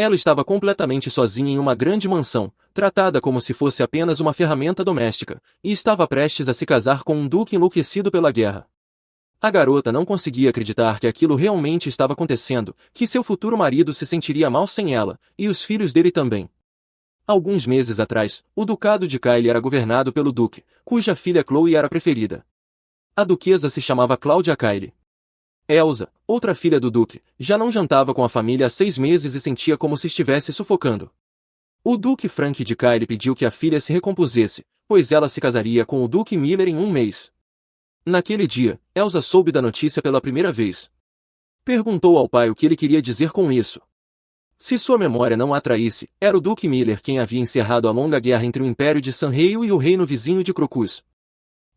Ela estava completamente sozinha em uma grande mansão, tratada como se fosse apenas uma ferramenta doméstica, e estava prestes a se casar com um duque enlouquecido pela guerra. A garota não conseguia acreditar que aquilo realmente estava acontecendo, que seu futuro marido se sentiria mal sem ela, e os filhos dele também. Alguns meses atrás, o ducado de Kyle era governado pelo duque, cuja filha Chloe era a preferida. A duquesa se chamava Claudia Kyle. Elsa, outra filha do duque, já não jantava com a família há 6 meses e sentia como se estivesse sufocando. O duque Frank de Kyle pediu que a filha se recompusesse, pois ela se casaria com o duque Miller em 1 mês. Naquele dia, Elsa soube da notícia pela primeira vez. Perguntou ao pai o que ele queria dizer com isso. Se sua memória não a traísse, era o duque Miller quem havia encerrado a longa guerra entre o Império de Sanheio e o reino vizinho de Crocus.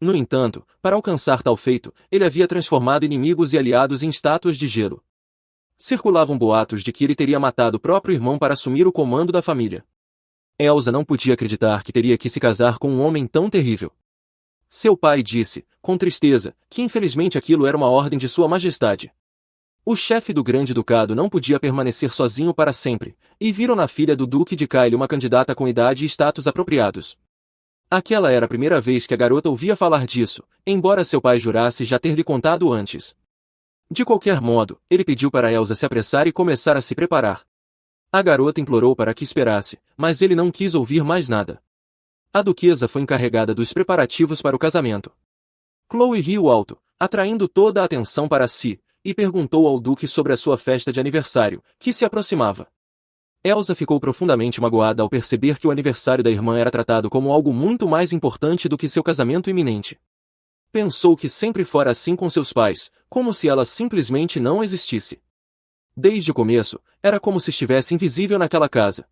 No entanto, para alcançar tal feito, ele havia transformado inimigos e aliados em estátuas de gelo. Circulavam boatos de que ele teria matado o próprio irmão para assumir o comando da família. Elsa não podia acreditar que teria que se casar com um homem tão terrível. Seu pai disse, com tristeza, que infelizmente aquilo era uma ordem de Sua Majestade. O chefe do Grande Ducado não podia permanecer sozinho para sempre, e viram na filha do Duque de Kyle uma candidata com idade e status apropriados. Aquela era a primeira vez que a garota ouvia falar disso, embora seu pai jurasse já ter lhe contado antes. De qualquer modo, ele pediu para Elsa se apressar e começar a se preparar. A garota implorou para que esperasse, mas ele não quis ouvir mais nada. A duquesa foi encarregada dos preparativos para o casamento. Chloe riu alto, atraindo toda a atenção para si, e perguntou ao duque sobre a sua festa de aniversário, que se aproximava. Elsa ficou profundamente magoada ao perceber que o aniversário da irmã era tratado como algo muito mais importante do que seu casamento iminente. Pensou que sempre fora assim com seus pais, como se ela simplesmente não existisse. Desde o começo, era como se estivesse invisível naquela casa.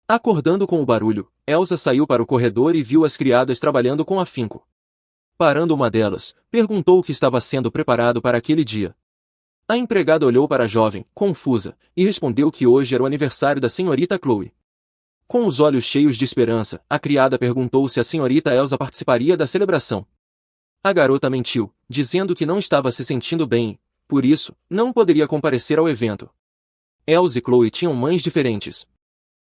Acordando com o barulho, Elsa saiu para o corredor e viu as criadas trabalhando com afinco. Parando uma delas, perguntou o que estava sendo preparado para aquele dia. A empregada olhou para a jovem, confusa, e respondeu que hoje era o aniversário da senhorita Chloe. Com os olhos cheios de esperança, a criada perguntou se a senhorita Elsa participaria da celebração. A garota mentiu, dizendo que não estava se sentindo bem e, por isso, não poderia comparecer ao evento. Elsa e Chloe tinham mães diferentes.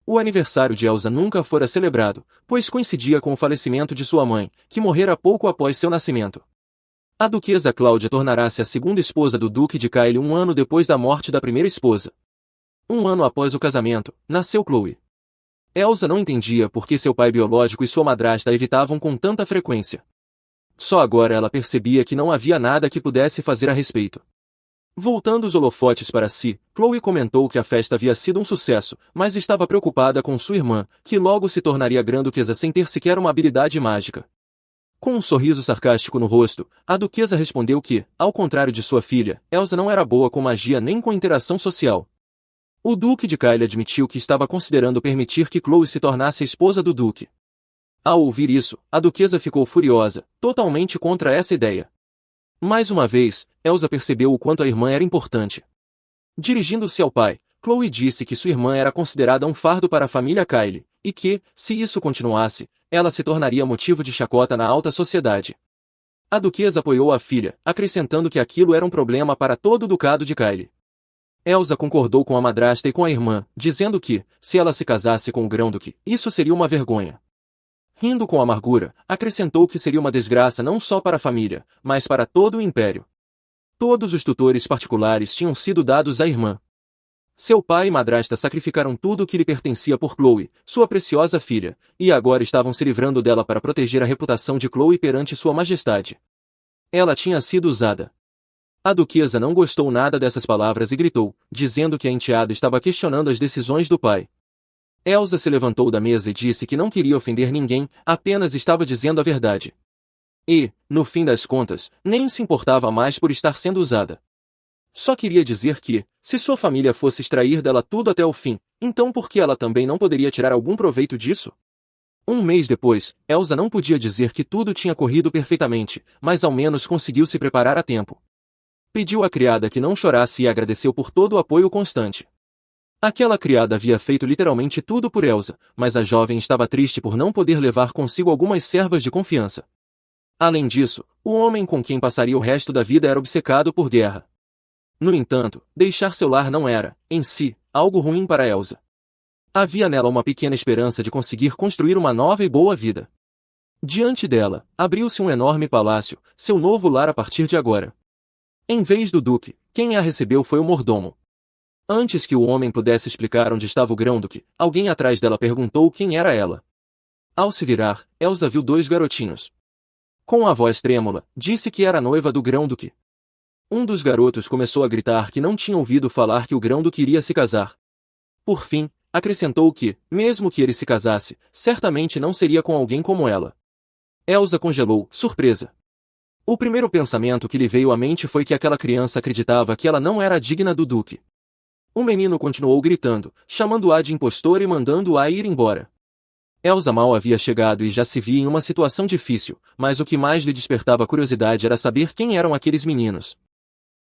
O aniversário de Elsa nunca fora celebrado, pois coincidia com o falecimento de sua mãe, que morrera pouco após seu nascimento. A duquesa Cláudia tornará-se a segunda esposa do duque de Kyle 1 ano depois da morte da primeira esposa. 1 ano após o casamento, nasceu Chloe. Elsa não entendia por que seu pai biológico e sua madrasta a evitavam com tanta frequência. Só agora ela percebia que não havia nada que pudesse fazer a respeito. Voltando os holofotes para si, Chloe comentou que a festa havia sido um sucesso, mas estava preocupada com sua irmã, que logo se tornaria grã-duquesa sem ter sequer uma habilidade mágica. Com um sorriso sarcástico no rosto, a duquesa respondeu que, ao contrário de sua filha, Elsa não era boa com magia nem com interação social. O duque de Kyle admitiu que estava considerando permitir que Chloe se tornasse a esposa do duque. Ao ouvir isso, a duquesa ficou furiosa, totalmente contra essa ideia. Mais uma vez, Elsa percebeu o quanto a irmã era importante. Dirigindo-se ao pai, Chloe disse que sua irmã era considerada um fardo para a família Kyle, e que, se isso continuasse, ela se tornaria motivo de chacota na alta sociedade. A duquesa apoiou a filha, acrescentando que aquilo era um problema para todo o ducado de Kyle. Elsa concordou com a madrasta e com a irmã, dizendo que, se ela se casasse com o grão-duque, isso seria uma vergonha. Rindo com amargura, acrescentou que seria uma desgraça não só para a família, mas para todo o império. Todos os tutores particulares tinham sido dados à irmã. Seu pai e madrasta sacrificaram tudo o que lhe pertencia por Chloe, sua preciosa filha, e agora estavam se livrando dela para proteger a reputação de Chloe perante sua majestade. Ela tinha sido usada. A duquesa não gostou nada dessas palavras e gritou, dizendo que a enteada estava questionando as decisões do pai. Elsa se levantou da mesa e disse que não queria ofender ninguém, apenas estava dizendo a verdade. E, no fim das contas, nem se importava mais por estar sendo usada. Só queria dizer que, se sua família fosse extrair dela tudo até o fim, então por que ela também não poderia tirar algum proveito disso? 1 mês depois, Elsa não podia dizer que tudo tinha corrido perfeitamente, mas ao menos conseguiu se preparar a tempo. Pediu à criada que não chorasse e agradeceu por todo o apoio constante. Aquela criada havia feito literalmente tudo por Elsa, mas a jovem estava triste por não poder levar consigo algumas servas de confiança. Além disso, o homem com quem passaria o resto da vida era obcecado por guerra. No entanto, deixar seu lar não era, em si, algo ruim para Elsa. Havia nela uma pequena esperança de conseguir construir uma nova e boa vida. Diante dela, abriu-se um enorme palácio, seu novo lar a partir de agora. Em vez do duque, quem a recebeu foi o mordomo. Antes que o homem pudesse explicar onde estava o grão-duque, alguém atrás dela perguntou quem era ela. Ao se virar, Elsa viu dois garotinhos. Com a voz trêmula, disse que era a noiva do grão-duque. Um dos garotos começou a gritar que não tinha ouvido falar que o grão-duque iria se casar. Por fim, acrescentou que, mesmo que ele se casasse, certamente não seria com alguém como ela. Elsa congelou, surpresa. O primeiro pensamento que lhe veio à mente foi que aquela criança acreditava que ela não era digna do duque. O menino continuou gritando, chamando-a de impostora e mandando-a ir embora. Elsa mal havia chegado e já se via em uma situação difícil, mas o que mais lhe despertava curiosidade era saber quem eram aqueles meninos.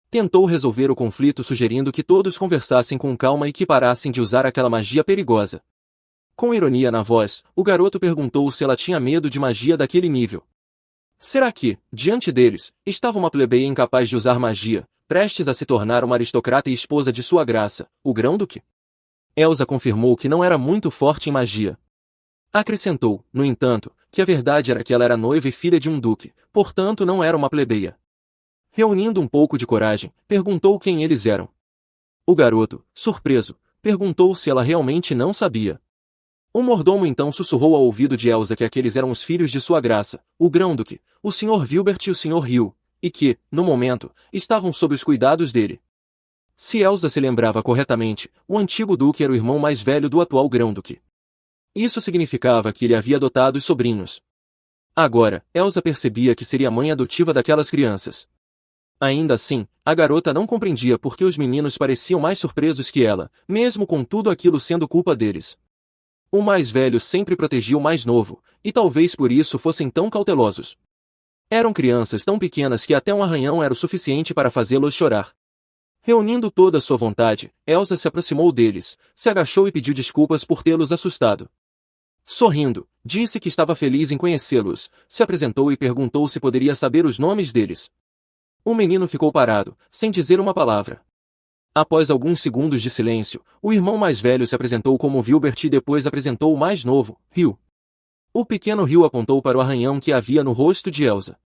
Tentou resolver o conflito sugerindo que todos conversassem com calma e que parassem de usar aquela magia perigosa. Com ironia na voz, o garoto perguntou se ela tinha medo de magia daquele nível. Será que, diante deles, estava uma plebeia incapaz de usar magia, prestes a se tornar uma aristocrata e esposa de sua graça, o grão-duque? Elsa confirmou que não era muito forte em magia. Acrescentou, no entanto, que a verdade era que ela era noiva e filha de um duque, portanto não era uma plebeia. Reunindo um pouco de coragem, perguntou quem eles eram. O garoto, surpreso, perguntou se ela realmente não sabia. O mordomo então sussurrou ao ouvido de Elsa que aqueles eram os filhos de sua graça, o grão-duque, o Sr. Vilbert e o Sr. Hill, e que, no momento, estavam sob os cuidados dele. Se Elsa se lembrava corretamente, o antigo duque era o irmão mais velho do atual grão-duque. Isso significava que ele havia adotado os sobrinhos. Agora, Elsa percebia que seria a mãe adotiva daquelas crianças. Ainda assim, a garota não compreendia por que os meninos pareciam mais surpresos que ela, mesmo com tudo aquilo sendo culpa deles. O mais velho sempre protegia o mais novo, e talvez por isso fossem tão cautelosos. Eram crianças tão pequenas que até um arranhão era o suficiente para fazê-los chorar. Reunindo toda a sua vontade, Elsa se aproximou deles, se agachou e pediu desculpas por tê-los assustado. Sorrindo, disse que estava feliz em conhecê-los, se apresentou e perguntou se poderia saber os nomes deles. O menino ficou parado, sem dizer uma palavra. Após alguns segundos de silêncio, o irmão mais velho se apresentou como Vilbert e depois apresentou o mais novo, Hill. O pequeno Hill apontou para o arranhão que havia no rosto de Elsa.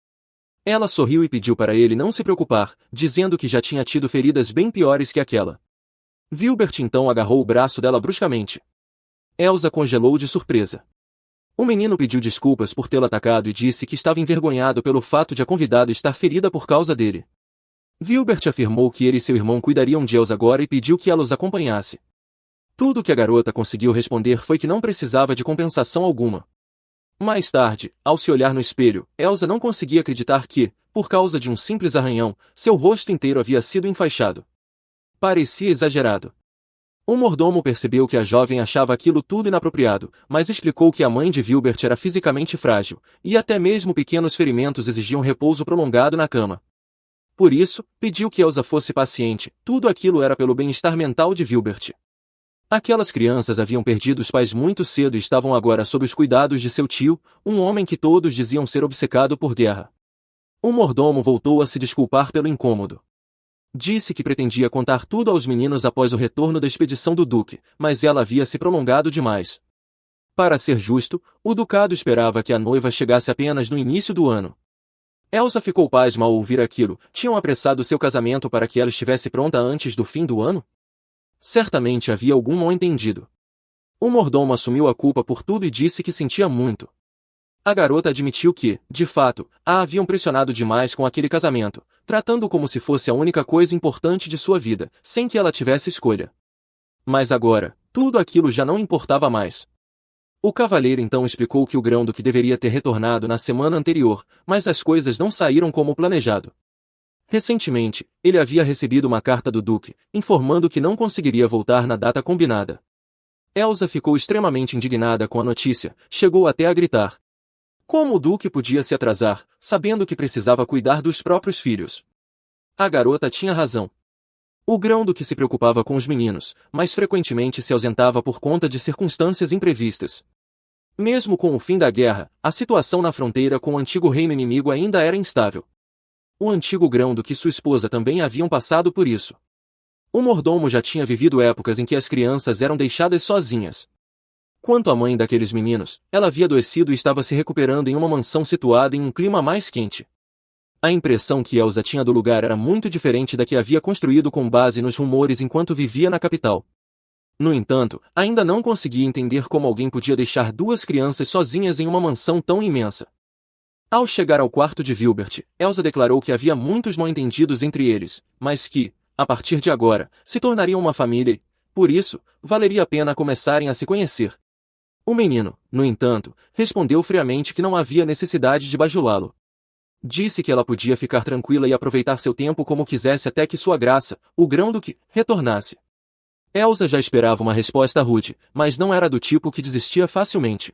Ela sorriu e pediu para ele não se preocupar, dizendo que já tinha tido feridas bem piores que aquela. Vilbert então agarrou o braço dela bruscamente. Elsa congelou de surpresa. O menino pediu desculpas por tê-la atacado e disse que estava envergonhado pelo fato de a convidada estar ferida por causa dele. Vilbert afirmou que ele e seu irmão cuidariam de Elsa agora e pediu que ela os acompanhasse. Tudo o que a garota conseguiu responder foi que não precisava de compensação alguma. Mais tarde, ao se olhar no espelho, Elsa não conseguia acreditar que, por causa de um simples arranhão, seu rosto inteiro havia sido enfaixado. Parecia exagerado. O mordomo percebeu que a jovem achava aquilo tudo inapropriado, mas explicou que a mãe de Vilbert era fisicamente frágil, e até mesmo pequenos ferimentos exigiam repouso prolongado na cama. Por isso, pediu que Elsa fosse paciente, tudo aquilo era pelo bem-estar mental de Vilbert. Aquelas crianças haviam perdido os pais muito cedo e estavam agora sob os cuidados de seu tio, um homem que todos diziam ser obcecado por guerra. O mordomo voltou a se desculpar pelo incômodo. Disse que pretendia contar tudo aos meninos após o retorno da expedição do duque, mas ela havia se prolongado demais. Para ser justo, o ducado esperava que a noiva chegasse apenas no início do ano. Elsa ficou pasma ao ouvir aquilo. Tinham apressado seu casamento para que ela estivesse pronta antes do fim do ano? Certamente havia algum mal-entendido. O mordomo assumiu a culpa por tudo e disse que sentia muito. A garota admitiu que, de fato, a haviam pressionado demais com aquele casamento, tratando-o como se fosse a única coisa importante de sua vida, sem que ela tivesse escolha. Mas agora, tudo aquilo já não importava mais. O cavalheiro então explicou que o grão-duque deveria ter retornado na semana anterior, mas as coisas não saíram como planejado. Recentemente, ele havia recebido uma carta do duque, informando que não conseguiria voltar na data combinada. Elsa ficou extremamente indignada com a notícia, chegou até a gritar. Como o duque podia se atrasar, sabendo que precisava cuidar dos próprios filhos? A garota tinha razão. O grão-duque se preocupava com os meninos, mas frequentemente se ausentava por conta de circunstâncias imprevistas. Mesmo com o fim da guerra, a situação na fronteira com o antigo reino inimigo ainda era instável. O antigo grão-duque e sua esposa também haviam passado por isso. O mordomo já tinha vivido épocas em que as crianças eram deixadas sozinhas. Quanto à mãe daqueles meninos, ela havia adoecido e estava se recuperando em uma mansão situada em um clima mais quente. A impressão que Elsa tinha do lugar era muito diferente da que havia construído com base nos rumores enquanto vivia na capital. No entanto, ainda não conseguia entender como alguém podia deixar duas crianças sozinhas em uma mansão tão imensa. Ao chegar ao quarto de Vilbert, Elsa declarou que havia muitos mal-entendidos entre eles, mas que, a partir de agora, se tornariam uma família e, por isso, valeria a pena começarem a se conhecer. O menino, no entanto, respondeu friamente que não havia necessidade de bajulá-lo. Disse que ela podia ficar tranquila e aproveitar seu tempo como quisesse até que sua graça, o grão-duque, retornasse. Elsa já esperava uma resposta rude, mas não era do tipo que desistia facilmente.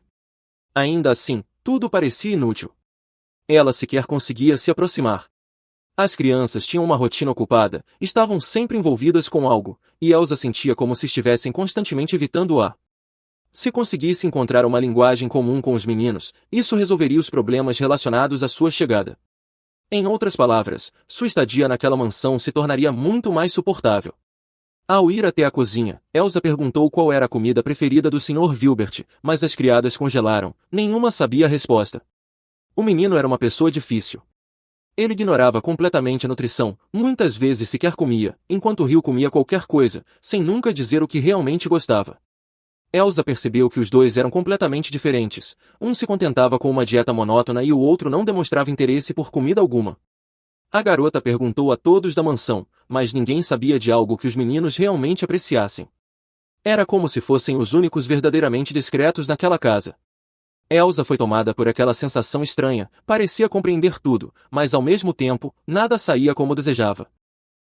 Ainda assim, tudo parecia inútil. Ela sequer conseguia se aproximar. As crianças tinham uma rotina ocupada, estavam sempre envolvidas com algo, e Elsa sentia como se estivessem constantemente evitando-a. Se conseguisse encontrar uma linguagem comum com os meninos, isso resolveria os problemas relacionados à sua chegada. Em outras palavras, sua estadia naquela mansão se tornaria muito mais suportável. Ao ir até a cozinha, Elsa perguntou qual era a comida preferida do Sr. Vilbert, mas as criadas congelaram, nenhuma sabia a resposta. O menino era uma pessoa difícil. Ele ignorava completamente a nutrição, muitas vezes sequer comia, enquanto Rio comia qualquer coisa, sem nunca dizer o que realmente gostava. Elsa percebeu que os dois eram completamente diferentes, um se contentava com uma dieta monótona e o outro não demonstrava interesse por comida alguma. A garota perguntou a todos da mansão, mas ninguém sabia de algo que os meninos realmente apreciassem. Era como se fossem os únicos verdadeiramente discretos naquela casa. Elsa foi tomada por aquela sensação estranha, parecia compreender tudo, mas ao mesmo tempo, nada saía como desejava.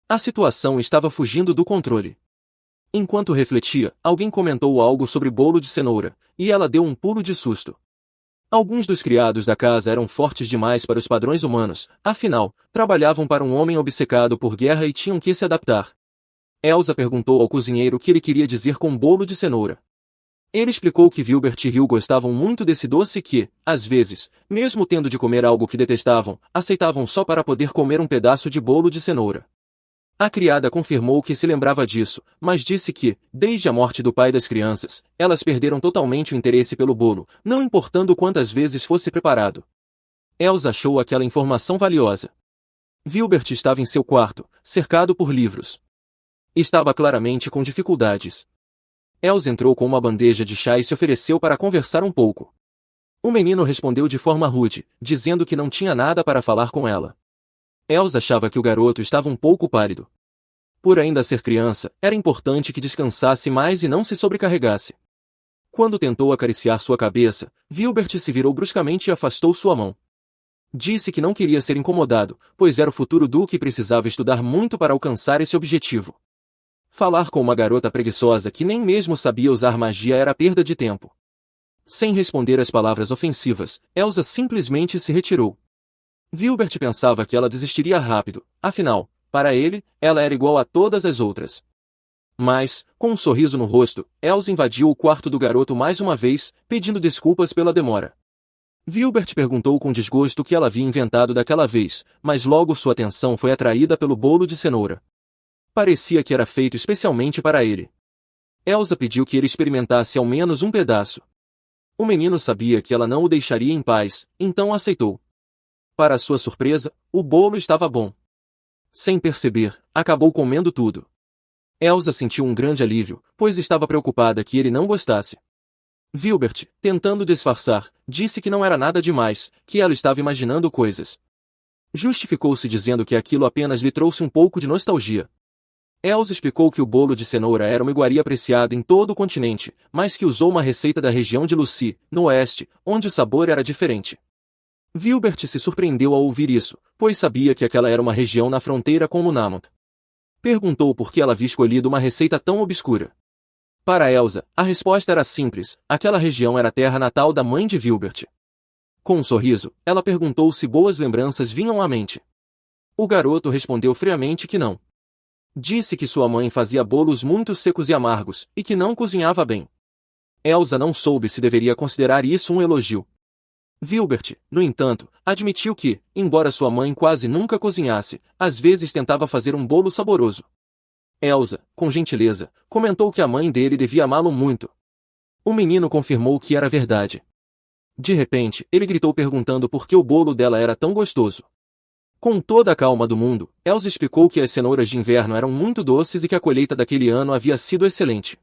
A situação estava fugindo do controle. Enquanto refletia, alguém comentou algo sobre bolo de cenoura, e ela deu um pulo de susto. Alguns dos criados da casa eram fortes demais para os padrões humanos, afinal, trabalhavam para um homem obcecado por guerra e tinham que se adaptar. Elsa perguntou ao cozinheiro o que ele queria dizer com bolo de cenoura. Ele explicou que Vilbert e Hill gostavam muito desse doce e que, às vezes, mesmo tendo de comer algo que detestavam, aceitavam só para poder comer um pedaço de bolo de cenoura. A criada confirmou que se lembrava disso, mas disse que, desde a morte do pai das crianças, elas perderam totalmente o interesse pelo bolo, não importando quantas vezes fosse preparado. Elsa achou aquela informação valiosa. Vilbert estava em seu quarto, cercado por livros. Estava claramente com dificuldades. Elsa entrou com uma bandeja de chá e se ofereceu para conversar um pouco. O menino respondeu de forma rude, dizendo que não tinha nada para falar com ela. Elsa achava que o garoto estava um pouco pálido. Por ainda ser criança, era importante que descansasse mais e não se sobrecarregasse. Quando tentou acariciar sua cabeça, Vilbert se virou bruscamente e afastou sua mão. Disse que não queria ser incomodado, pois era o futuro duque e precisava estudar muito para alcançar esse objetivo. Falar com uma garota preguiçosa que nem mesmo sabia usar magia era perda de tempo. Sem responder às palavras ofensivas, Elsa simplesmente se retirou. Vilbert pensava que ela desistiria rápido, afinal, para ele, ela era igual a todas as outras. Mas, com um sorriso no rosto, Elsa invadiu o quarto do garoto mais uma vez, pedindo desculpas pela demora. Vilbert perguntou com desgosto o que ela havia inventado daquela vez, mas logo sua atenção foi atraída pelo bolo de cenoura. Parecia que era feito especialmente para ele. Elsa pediu que ele experimentasse ao menos um pedaço. O menino sabia que ela não o deixaria em paz, então aceitou. Para sua surpresa, o bolo estava bom. Sem perceber, acabou comendo tudo. Elsa sentiu um grande alívio, pois estava preocupada que ele não gostasse. Vilbert, tentando disfarçar, disse que não era nada demais, que ela estava imaginando coisas. Justificou-se dizendo que aquilo apenas lhe trouxe um pouco de nostalgia. Elsa explicou que o bolo de cenoura era uma iguaria apreciada em todo o continente, mas que usou uma receita da região de Lucy, no oeste, onde o sabor era diferente. Vilbert se surpreendeu ao ouvir isso, pois sabia que aquela era uma região na fronteira com Lunamont. Perguntou por que ela havia escolhido uma receita tão obscura. Para Elsa, a resposta era simples, aquela região era a terra natal da mãe de Vilbert. Com um sorriso, ela perguntou se boas lembranças vinham à mente. O garoto respondeu friamente que não. Disse que sua mãe fazia bolos muito secos e amargos, e que não cozinhava bem. Elsa não soube se deveria considerar isso um elogio. Vilbert, no entanto, admitiu que, embora sua mãe quase nunca cozinhasse, às vezes tentava fazer um bolo saboroso. Elsa, com gentileza, comentou que a mãe dele devia amá-lo muito. O menino confirmou que era verdade. De repente, ele gritou perguntando por que o bolo dela era tão gostoso. Com toda a calma do mundo, Elsa explicou que as cenouras de inverno eram muito doces e que a colheita daquele ano havia sido excelente.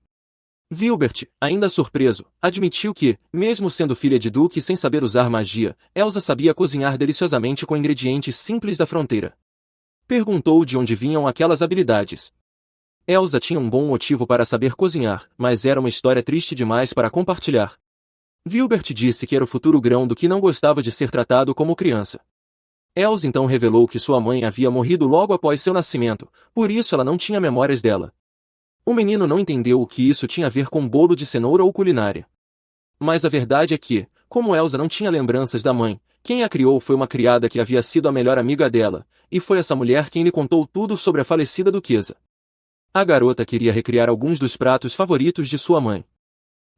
Wilbert, ainda surpreso, admitiu que, mesmo sendo filha de duque e sem saber usar magia, Elsa sabia cozinhar deliciosamente com ingredientes simples da fronteira. Perguntou de onde vinham aquelas habilidades. Elsa tinha um bom motivo para saber cozinhar, mas era uma história triste demais para compartilhar. Wilbert disse que era o futuro grão-duque que não gostava de ser tratado como criança. Elsa então revelou que sua mãe havia morrido logo após seu nascimento, por isso ela não tinha memórias dela. O menino não entendeu o que isso tinha a ver com bolo de cenoura ou culinária. Mas a verdade é que, como Elsa não tinha lembranças da mãe, quem a criou foi uma criada que havia sido a melhor amiga dela, e foi essa mulher quem lhe contou tudo sobre a falecida duquesa. A garota queria recriar alguns dos pratos favoritos de sua mãe.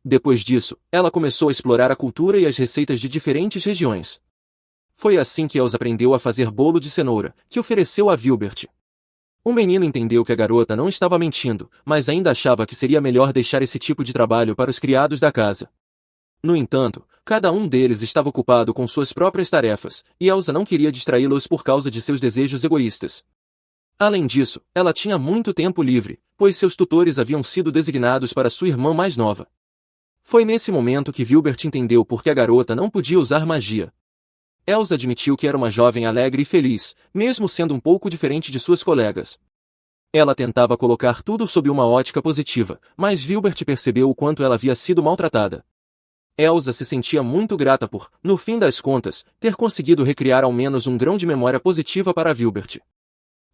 Depois disso, ela começou a explorar a cultura e as receitas de diferentes regiões. Foi assim que Elsa aprendeu a fazer bolo de cenoura, que ofereceu a Wilbert. O menino entendeu que a garota não estava mentindo, mas ainda achava que seria melhor deixar esse tipo de trabalho para os criados da casa. No entanto, cada um deles estava ocupado com suas próprias tarefas, e Elsa não queria distraí-los por causa de seus desejos egoístas. Além disso, ela tinha muito tempo livre, pois seus tutores haviam sido designados para sua irmã mais nova. Foi nesse momento que Wilbert entendeu por que a garota não podia usar magia. Elsa admitiu que era uma jovem alegre e feliz, mesmo sendo um pouco diferente de suas colegas. Ela tentava colocar tudo sob uma ótica positiva, mas Wilbert percebeu o quanto ela havia sido maltratada. Elsa se sentia muito grata por, no fim das contas, ter conseguido recriar ao menos um grão de memória positiva para Wilbert.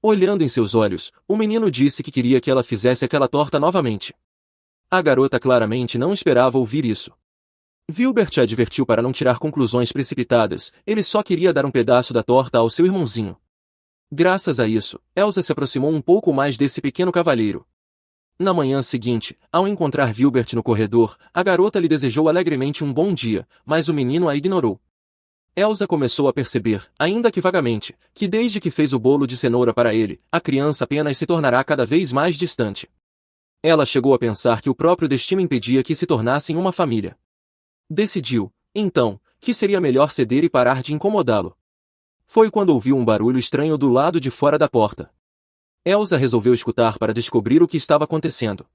Olhando em seus olhos, o menino disse que queria que ela fizesse aquela torta novamente. A garota claramente não esperava ouvir isso. Wilbert a advertiu para não tirar conclusões precipitadas, ele só queria dar um pedaço da torta ao seu irmãozinho. Graças a isso, Elsa se aproximou um pouco mais desse pequeno cavalheiro. Na manhã seguinte, ao encontrar Wilbert no corredor, a garota lhe desejou alegremente um bom dia, mas o menino a ignorou. Elsa começou a perceber, ainda que vagamente, que desde que fez o bolo de cenoura para ele, a criança apenas se tornará cada vez mais distante. Ela chegou a pensar que o próprio destino impedia que se tornassem uma família. Decidiu, então, que seria melhor ceder e parar de incomodá-lo. Foi quando ouviu um barulho estranho do lado de fora da porta. Elsa resolveu escutar para descobrir o que estava acontecendo.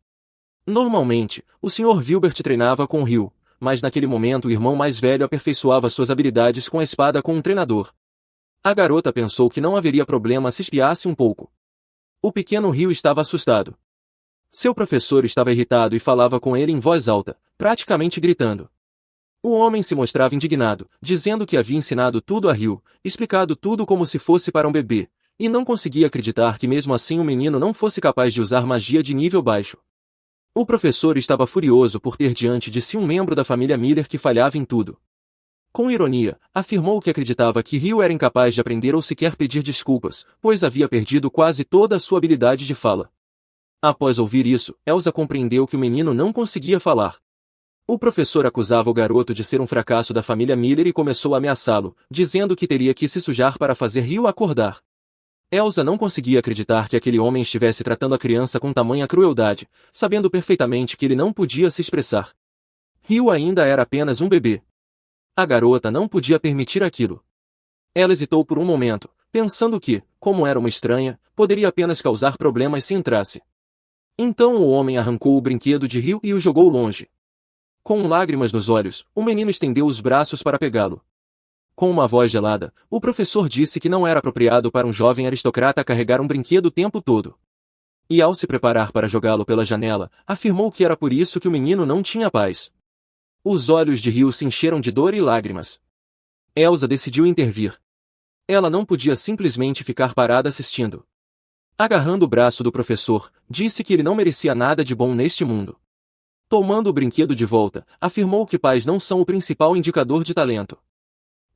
Normalmente, o Sr. Wilbert treinava com Hugh, mas naquele momento o irmão mais velho aperfeiçoava suas habilidades com a espada com um treinador. A garota pensou que não haveria problema se espiasse um pouco. O pequeno Hugh estava assustado. Seu professor estava irritado e falava com ele em voz alta, praticamente gritando. O homem se mostrava indignado, dizendo que havia ensinado tudo a Hugh, explicado tudo como se fosse para um bebê, e não conseguia acreditar que mesmo assim o menino não fosse capaz de usar magia de nível baixo. O professor estava furioso por ter diante de si um membro da família Miller que falhava em tudo. Com ironia, afirmou que acreditava que Hugh era incapaz de aprender ou sequer pedir desculpas, pois havia perdido quase toda a sua habilidade de fala. Após ouvir isso, Elsa compreendeu que o menino não conseguia falar. O professor acusava o garoto de ser um fracasso da família Miller e começou a ameaçá-lo, dizendo que teria que se sujar para fazer Hugh acordar. Elsa não conseguia acreditar que aquele homem estivesse tratando a criança com tamanha crueldade, sabendo perfeitamente que ele não podia se expressar. Hugh ainda era apenas um bebê. A garota não podia permitir aquilo. Ela hesitou por um momento, pensando que, como era uma estranha, poderia apenas causar problemas se entrasse. Então o homem arrancou o brinquedo de Hugh e o jogou longe. Com lágrimas nos olhos, o menino estendeu os braços para pegá-lo. Com uma voz gelada, o professor disse que não era apropriado para um jovem aristocrata carregar um brinquedo o tempo todo. E ao se preparar para jogá-lo pela janela, afirmou que era por isso que o menino não tinha paz. Os olhos de Hugh se encheram de dor e lágrimas. Elsa decidiu intervir. Ela não podia simplesmente ficar parada assistindo. Agarrando o braço do professor, disse que ele não merecia nada de bom neste mundo. Tomando o brinquedo de volta, afirmou que pais não são o principal indicador de talento.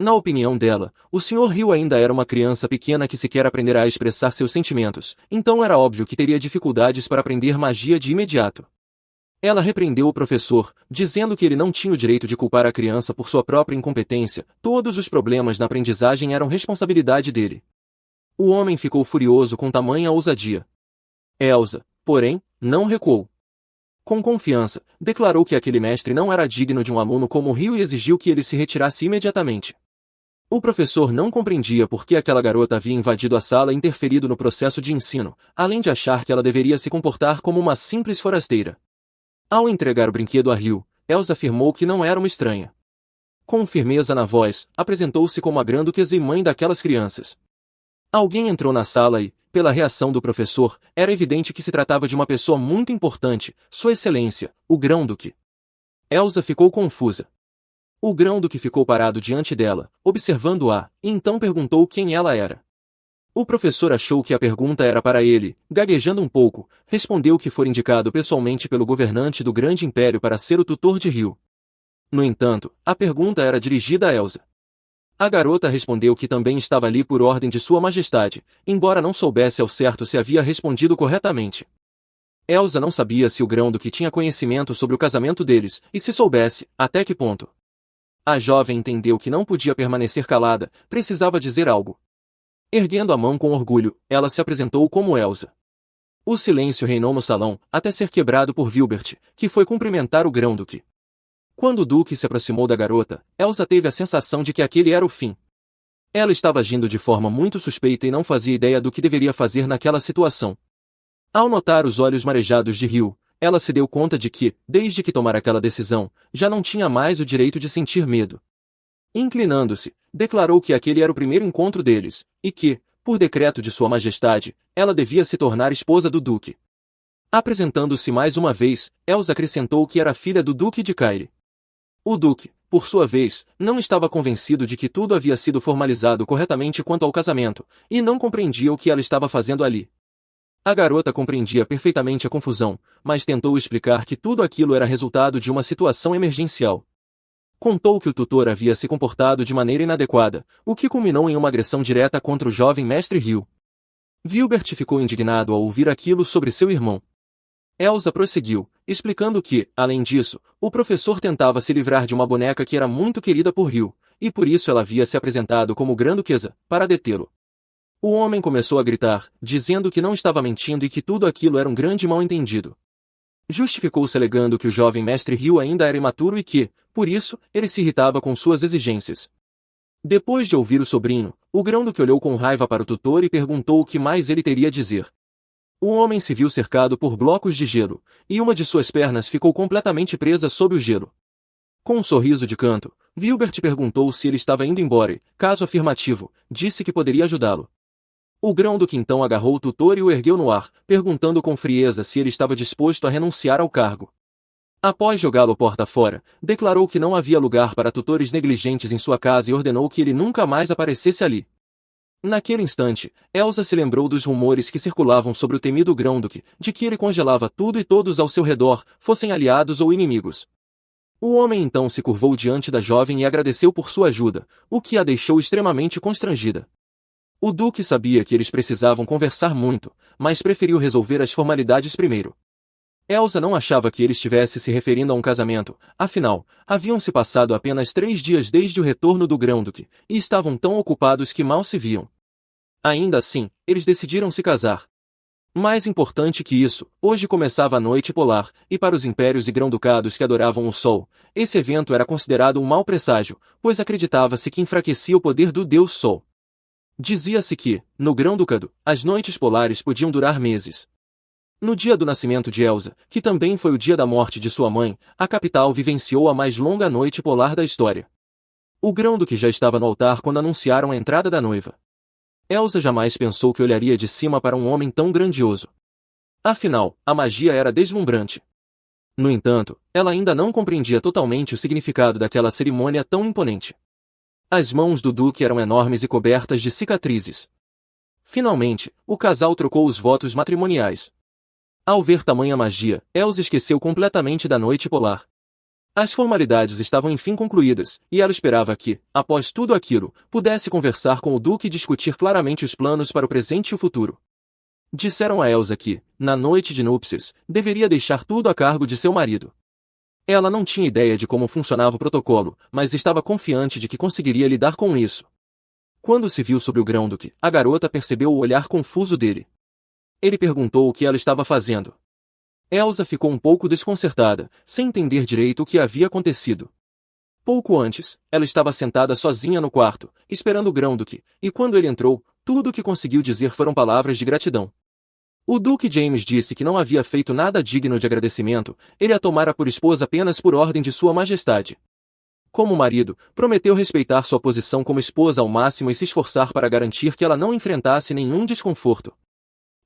Na opinião dela, o Sr. Hugh ainda era uma criança pequena que sequer aprenderá a expressar seus sentimentos, então era óbvio que teria dificuldades para aprender magia de imediato. Ela repreendeu o professor, dizendo que ele não tinha o direito de culpar a criança por sua própria incompetência, todos os problemas na aprendizagem eram responsabilidade dele. O homem ficou furioso com tamanha ousadia. Elsa, porém, não recuou. Com confiança, declarou que aquele mestre não era digno de um aluno como Rio e exigiu que ele se retirasse imediatamente. O professor não compreendia por que aquela garota havia invadido a sala e interferido no processo de ensino, além de achar que ela deveria se comportar como uma simples forasteira. Ao entregar o brinquedo a Rio, Elsa afirmou que não era uma estranha. Com firmeza na voz, apresentou-se como a grã-duquesa e mãe daquelas crianças. Alguém entrou na sala e, pela reação do professor, era evidente que se tratava de uma pessoa muito importante, Sua Excelência, o Grão-Duque. Elsa ficou confusa. O Grão-Duque ficou parado diante dela, observando-a, e então perguntou quem ela era. O professor achou que a pergunta era para ele, gaguejando um pouco, respondeu que fora indicado pessoalmente pelo governante do grande império para ser o tutor de Rio. No entanto, a pergunta era dirigida a Elsa. A garota respondeu que também estava ali por ordem de Sua Majestade, embora não soubesse ao certo se havia respondido corretamente. Elsa não sabia se o Grão-Duque tinha conhecimento sobre o casamento deles, e se soubesse, até que ponto. A jovem entendeu que não podia permanecer calada, precisava dizer algo. Erguendo a mão com orgulho, ela se apresentou como Elsa. O silêncio reinou no salão, até ser quebrado por Vilbert, que foi cumprimentar o Grão-Duque. Quando o Duque se aproximou da garota, Elsa teve a sensação de que aquele era o fim. Ela estava agindo de forma muito suspeita e não fazia ideia do que deveria fazer naquela situação. Ao notar os olhos marejados de Rio, ela se deu conta de que, desde que tomara aquela decisão, já não tinha mais o direito de sentir medo. Inclinando-se, declarou que aquele era o primeiro encontro deles, e que, por decreto de Sua Majestade, ela devia se tornar esposa do Duque. Apresentando-se mais uma vez, Elsa acrescentou que era filha do Duque de Caire. O Duque, por sua vez, não estava convencido de que tudo havia sido formalizado corretamente quanto ao casamento, e não compreendia o que ela estava fazendo ali. A garota compreendia perfeitamente a confusão, mas tentou explicar que tudo aquilo era resultado de uma situação emergencial. Contou que o tutor havia se comportado de maneira inadequada, o que culminou em uma agressão direta contra o jovem mestre Rio. Vilbert ficou indignado ao ouvir aquilo sobre seu irmão. Elsa prosseguiu, explicando que, além disso, o professor tentava se livrar de uma boneca que era muito querida por Rio, e por isso ela havia se apresentado como grã-duquesa, para detê-lo. O homem começou a gritar, dizendo que não estava mentindo e que tudo aquilo era um grande mal-entendido. Justificou-se alegando que o jovem mestre Rio ainda era imaturo e que, por isso, ele se irritava com suas exigências. Depois de ouvir o sobrinho, o Grão-Duque olhou com raiva para o tutor e perguntou o que mais ele teria a dizer. O homem se viu cercado por blocos de gelo, e uma de suas pernas ficou completamente presa sob o gelo. Com um sorriso de canto, Vilbert perguntou se ele estava indo embora e, caso afirmativo, disse que poderia ajudá-lo. O Grão-Duque então agarrou o tutor e o ergueu no ar, perguntando com frieza se ele estava disposto a renunciar ao cargo. Após jogá-lo porta fora, declarou que não havia lugar para tutores negligentes em sua casa e ordenou que ele nunca mais aparecesse ali. Naquele instante, Elsa se lembrou dos rumores que circulavam sobre o temido Grão-Duque, de que ele congelava tudo e todos ao seu redor, fossem aliados ou inimigos. O homem então se curvou diante da jovem e agradeceu por sua ajuda, o que a deixou extremamente constrangida. O Duque sabia que eles precisavam conversar muito, mas preferiu resolver as formalidades primeiro. Elsa não achava que ele estivesse se referindo a um casamento, afinal, haviam-se passado apenas 3 dias desde o retorno do Grão-Duque, e estavam tão ocupados que mal se viam. Ainda assim, eles decidiram se casar. Mais importante que isso, hoje começava a noite polar, e para os impérios e grão-ducados que adoravam o sol, esse evento era considerado um mau presságio, pois acreditava-se que enfraquecia o poder do deus Sol. Dizia-se que, no Grão-Ducado, as noites polares podiam durar meses. No dia do nascimento de Elsa, que também foi o dia da morte de sua mãe, a capital vivenciou a mais longa noite polar da história. O Grão-Duque já estava no altar quando anunciaram a entrada da noiva. Elsa jamais pensou que olharia de cima para um homem tão grandioso. Afinal, a magia era deslumbrante. No entanto, ela ainda não compreendia totalmente o significado daquela cerimônia tão imponente. As mãos do Duque eram enormes e cobertas de cicatrizes. Finalmente, o casal trocou os votos matrimoniais. Ao ver tamanha magia, Elsa esqueceu completamente da noite polar. As formalidades estavam enfim concluídas, e ela esperava que, após tudo aquilo, pudesse conversar com o Duque e discutir claramente os planos para o presente e o futuro. Disseram a Elsa que, na noite de núpcias, deveria deixar tudo a cargo de seu marido. Ela não tinha ideia de como funcionava o protocolo, mas estava confiante de que conseguiria lidar com isso. Quando se viu sobre o Grão-Duque, a garota percebeu o olhar confuso dele. Ele perguntou o que ela estava fazendo. Elsa ficou um pouco desconcertada, sem entender direito o que havia acontecido. Pouco antes, ela estava sentada sozinha no quarto, esperando o Grão-Duque, e quando ele entrou, tudo o que conseguiu dizer foram palavras de gratidão. O Duque James disse que não havia feito nada digno de agradecimento, ele a tomara por esposa apenas por ordem de Sua Majestade. Como marido, prometeu respeitar sua posição como esposa ao máximo e se esforçar para garantir que ela não enfrentasse nenhum desconforto.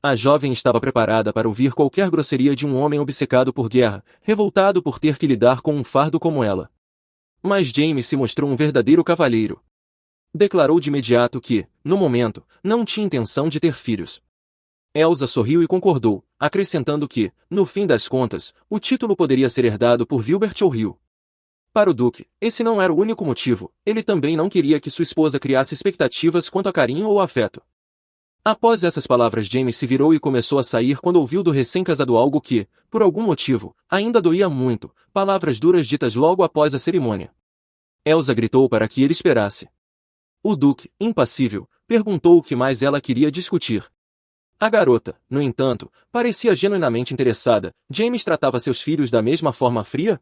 A jovem estava preparada para ouvir qualquer grosseria de um homem obcecado por guerra, revoltado por ter que lidar com um fardo como ela. Mas James se mostrou um verdadeiro cavalheiro. Declarou de imediato que, no momento, não tinha intenção de ter filhos. Elsa sorriu e concordou, acrescentando que, no fim das contas, o título poderia ser herdado por Vilbert ou Hugh. Para o Duque, esse não era o único motivo, ele também não queria que sua esposa criasse expectativas quanto a carinho ou afeto. Após essas palavras, James se virou e começou a sair quando ouviu do recém-casado algo que, por algum motivo, ainda doía muito, palavras duras ditas logo após a cerimônia. Elsa gritou para que ele esperasse. O Duque, impassível, perguntou o que mais ela queria discutir. A garota, no entanto, parecia genuinamente interessada. James tratava seus filhos da mesma forma fria?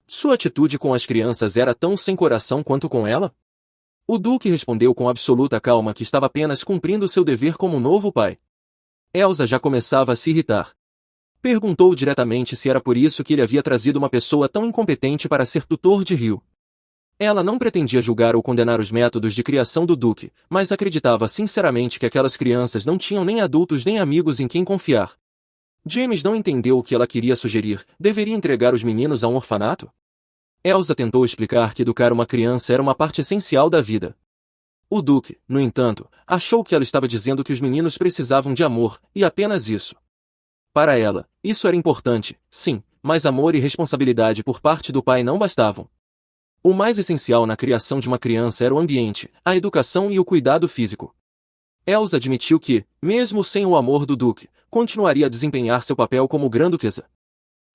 Sua atitude com as crianças era tão sem coração quanto com ela? O Duque respondeu com absoluta calma que estava apenas cumprindo seu dever como novo pai. Elsa já começava a se irritar. Perguntou diretamente se era por isso que ele havia trazido uma pessoa tão incompetente para ser tutor de Hugh. Ela não pretendia julgar ou condenar os métodos de criação do Duque, mas acreditava sinceramente que aquelas crianças não tinham nem adultos nem amigos em quem confiar. James não entendeu o que ela queria sugerir. Deveria entregar os meninos a um orfanato? Elsa tentou explicar que educar uma criança era uma parte essencial da vida. O Duque, no entanto, achou que ela estava dizendo que os meninos precisavam de amor, e apenas isso. Para ela, isso era importante, sim, mas amor e responsabilidade por parte do pai não bastavam. O mais essencial na criação de uma criança era o ambiente, a educação e o cuidado físico. Elsa admitiu que, mesmo sem o amor do Duque, continuaria a desempenhar seu papel como grã-duquesa.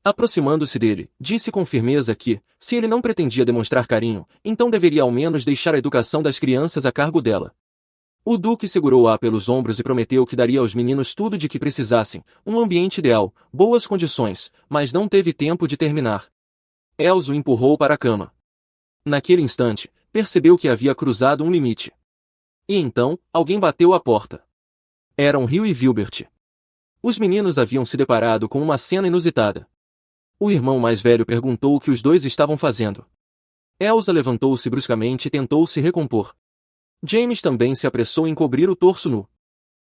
Aproximando-se dele, disse com firmeza que, se ele não pretendia demonstrar carinho, então deveria ao menos deixar a educação das crianças a cargo dela. O Duque segurou-a pelos ombros e prometeu que daria aos meninos tudo de que precisassem, um ambiente ideal, boas condições, mas não teve tempo de terminar. Elsa o empurrou para a cama. Naquele instante, percebeu que havia cruzado um limite. E então, alguém bateu à porta. Eram Hugh e Vilbert. Os meninos haviam se deparado com uma cena inusitada. O irmão mais velho perguntou o que os dois estavam fazendo. Elsa levantou-se bruscamente e tentou se recompor. James também se apressou em cobrir o torso nu.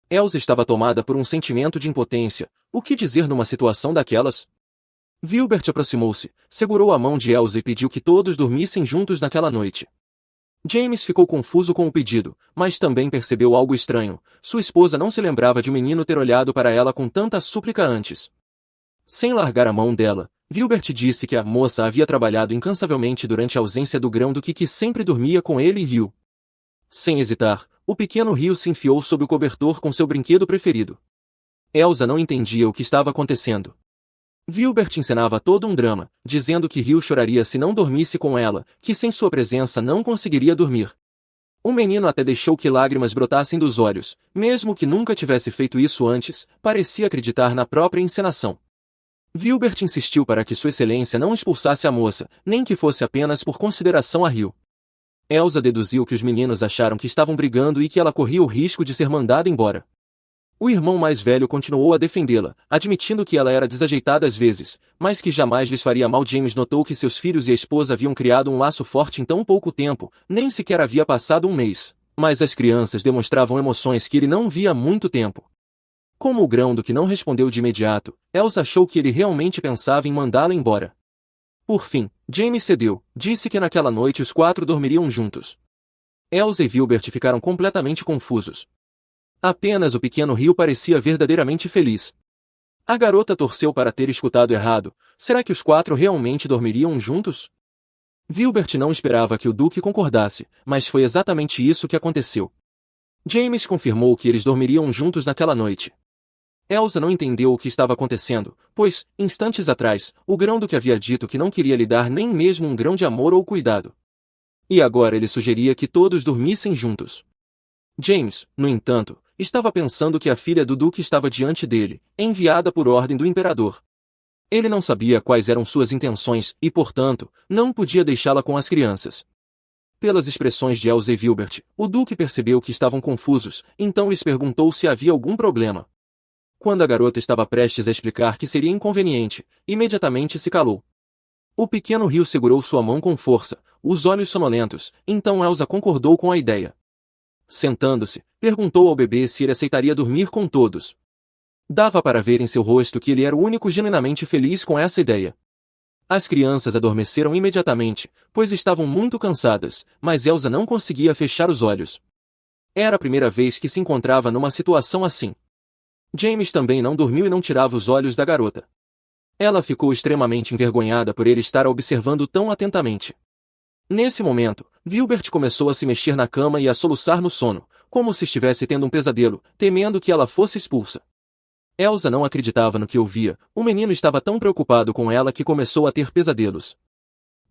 Elsa estava tomada por um sentimento de impotência. O que dizer numa situação daquelas? Vilbert aproximou-se, segurou a mão de Elsa e pediu que todos dormissem juntos naquela noite. James ficou confuso com o pedido, mas também percebeu algo estranho. Sua esposa não se lembrava de o menino ter olhado para ela com tanta súplica antes. Sem largar a mão dela, Vilbert disse que a moça havia trabalhado incansavelmente durante a ausência do Grão-Duque que sempre dormia com ele e Hugh. Sem hesitar, o pequeno Hugh se enfiou sob o cobertor com seu brinquedo preferido. Elsa não entendia o que estava acontecendo. Vilbert encenava todo um drama, dizendo que Hugh choraria se não dormisse com ela, que sem sua presença não conseguiria dormir. O menino até deixou que lágrimas brotassem dos olhos, mesmo que nunca tivesse feito isso antes, parecia acreditar na própria encenação. Vilbert insistiu para que Sua Excelência não expulsasse a moça, nem que fosse apenas por consideração a Hugh. Elsa deduziu que os meninos acharam que estavam brigando e que ela corria o risco de ser mandada embora. O irmão mais velho continuou a defendê-la, admitindo que ela era desajeitada às vezes, mas que jamais lhes faria mal. James notou que seus filhos e a esposa haviam criado um laço forte em tão pouco tempo, nem sequer havia passado um mês, mas as crianças demonstravam emoções que ele não via há muito tempo. Como o Grão-Duque não respondeu de imediato, Elsa achou que ele realmente pensava em mandá-la embora. Por fim, James cedeu, disse que naquela noite os quatro dormiriam juntos. Elsa e Vilbert ficaram completamente confusos. Apenas o pequeno Hugh parecia verdadeiramente feliz. A garota torceu para ter escutado errado. Será que os quatro realmente dormiriam juntos? Vilbert não esperava que o Duque concordasse, mas foi exatamente isso que aconteceu. James confirmou que eles dormiriam juntos naquela noite. Elsa não entendeu o que estava acontecendo, pois, instantes atrás, o Grão-Duque havia dito que não queria lhe dar nem mesmo um grão de amor ou cuidado. E agora ele sugeria que todos dormissem juntos. James, no entanto, estava pensando que a filha do Duque estava diante dele, enviada por ordem do imperador. Ele não sabia quais eram suas intenções e, portanto, não podia deixá-la com as crianças. Pelas expressões de Elsa e Wilbert, o Duque percebeu que estavam confusos, então lhes perguntou se havia algum problema. Quando a garota estava prestes a explicar que seria inconveniente, imediatamente se calou. O pequeno Rio segurou sua mão com força, os olhos sonolentos, então Elsa concordou com a ideia. Sentando-se, perguntou ao bebê se ele aceitaria dormir com todos. Dava para ver em seu rosto que ele era o único genuinamente feliz com essa ideia. As crianças adormeceram imediatamente, pois estavam muito cansadas, mas Elsa não conseguia fechar os olhos. Era a primeira vez que se encontrava numa situação assim. James também não dormiu e não tirava os olhos da garota. Ela ficou extremamente envergonhada por ele estar a observando tão atentamente. Nesse momento, Wilbert começou a se mexer na cama e a soluçar no sono, como se estivesse tendo um pesadelo, temendo que ela fosse expulsa. Elsa não acreditava no que ouvia, o menino estava tão preocupado com ela que começou a ter pesadelos.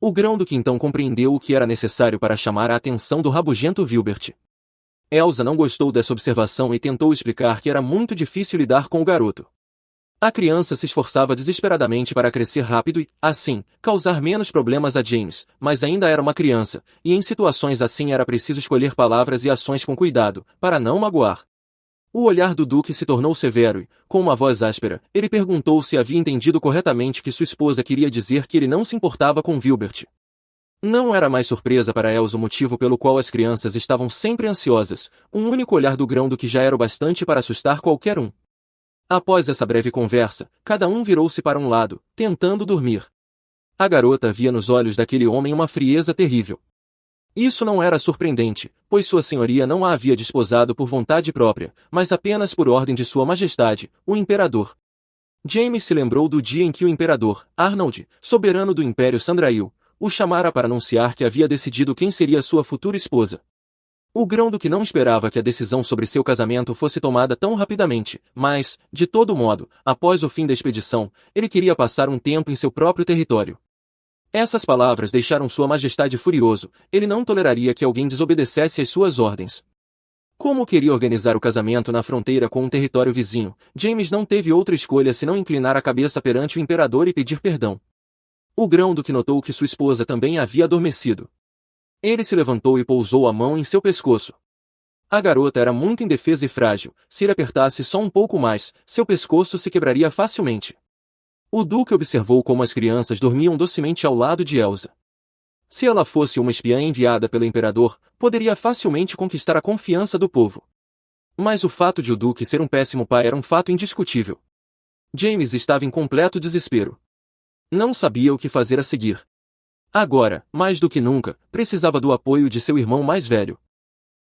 O grão-duque então compreendeu o que era necessário para chamar a atenção do rabugento Wilbert. Elsa não gostou dessa observação e tentou explicar que era muito difícil lidar com o garoto. A criança se esforçava desesperadamente para crescer rápido e, assim, causar menos problemas a James, mas ainda era uma criança, e em situações assim era preciso escolher palavras e ações com cuidado, para não magoar. O olhar do Duque se tornou severo e, com uma voz áspera, ele perguntou se havia entendido corretamente que sua esposa queria dizer que ele não se importava com Wilbert. Não era mais surpresa para Elsa o motivo pelo qual as crianças estavam sempre ansiosas, um único olhar do grão-duque já era o bastante para assustar qualquer um. Após essa breve conversa, cada um virou-se para um lado, tentando dormir. A garota via nos olhos daquele homem uma frieza terrível. Isso não era surpreendente, pois sua senhoria não a havia desposado por vontade própria, mas apenas por ordem de sua majestade, o imperador. James se lembrou do dia em que o imperador, Arnold, soberano do Império Sandrail, o chamara para anunciar que havia decidido quem seria sua futura esposa. O grão-duque não esperava que a decisão sobre seu casamento fosse tomada tão rapidamente, mas, de todo modo, após o fim da expedição, ele queria passar um tempo em seu próprio território. Essas palavras deixaram Sua Majestade furioso, ele não toleraria que alguém desobedecesse às suas ordens. Como queria organizar o casamento na fronteira com um território vizinho, James não teve outra escolha senão inclinar a cabeça perante o imperador e pedir perdão. O grão-duque notou que sua esposa também havia adormecido. Ele se levantou e pousou a mão em seu pescoço. A garota era muito indefesa e frágil, se ele apertasse só um pouco mais, seu pescoço se quebraria facilmente. O Duque observou como as crianças dormiam docemente ao lado de Elsa. Se ela fosse uma espiã enviada pelo imperador, poderia facilmente conquistar a confiança do povo. Mas o fato de o Duque ser um péssimo pai era um fato indiscutível. James estava em completo desespero. Não sabia o que fazer a seguir. Agora, mais do que nunca, precisava do apoio de seu irmão mais velho.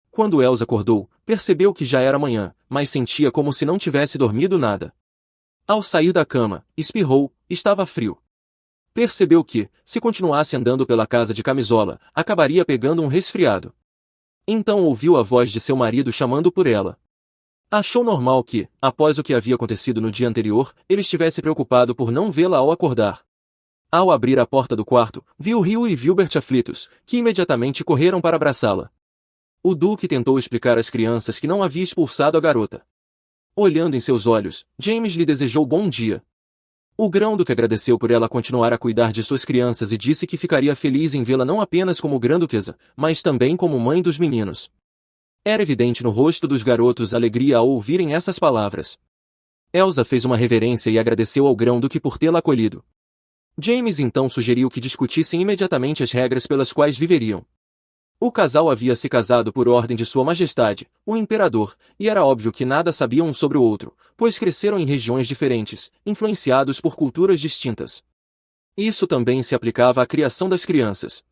Quando Elsa acordou, percebeu que já era manhã, mas sentia como se não tivesse dormido nada. Ao sair da cama, espirrou, estava frio. Percebeu que, se continuasse andando pela casa de camisola, acabaria pegando um resfriado. Então ouviu a voz de seu marido chamando por ela. Achou normal que, após o que havia acontecido no dia anterior, ele estivesse preocupado por não vê-la ao acordar. Ao abrir a porta do quarto, viu Rio e Wilbert aflitos, que imediatamente correram para abraçá-la. O Duque tentou explicar às crianças que não havia expulsado a garota. Olhando em seus olhos, James lhe desejou bom dia. O grão-duque agradeceu por ela continuar a cuidar de suas crianças e disse que ficaria feliz em vê-la não apenas como grã-duquesa, mas também como mãe dos meninos. Era evidente no rosto dos garotos alegria ao ouvirem essas palavras. Elsa fez uma reverência e agradeceu ao grão-duque por tê-la acolhido. James então sugeriu que discutissem imediatamente as regras pelas quais viveriam. O casal havia se casado por ordem de Sua Majestade, o Imperador, e era óbvio que nada sabiam um sobre o outro, pois cresceram em regiões diferentes, influenciados por culturas distintas. Isso também se aplicava à criação das crianças.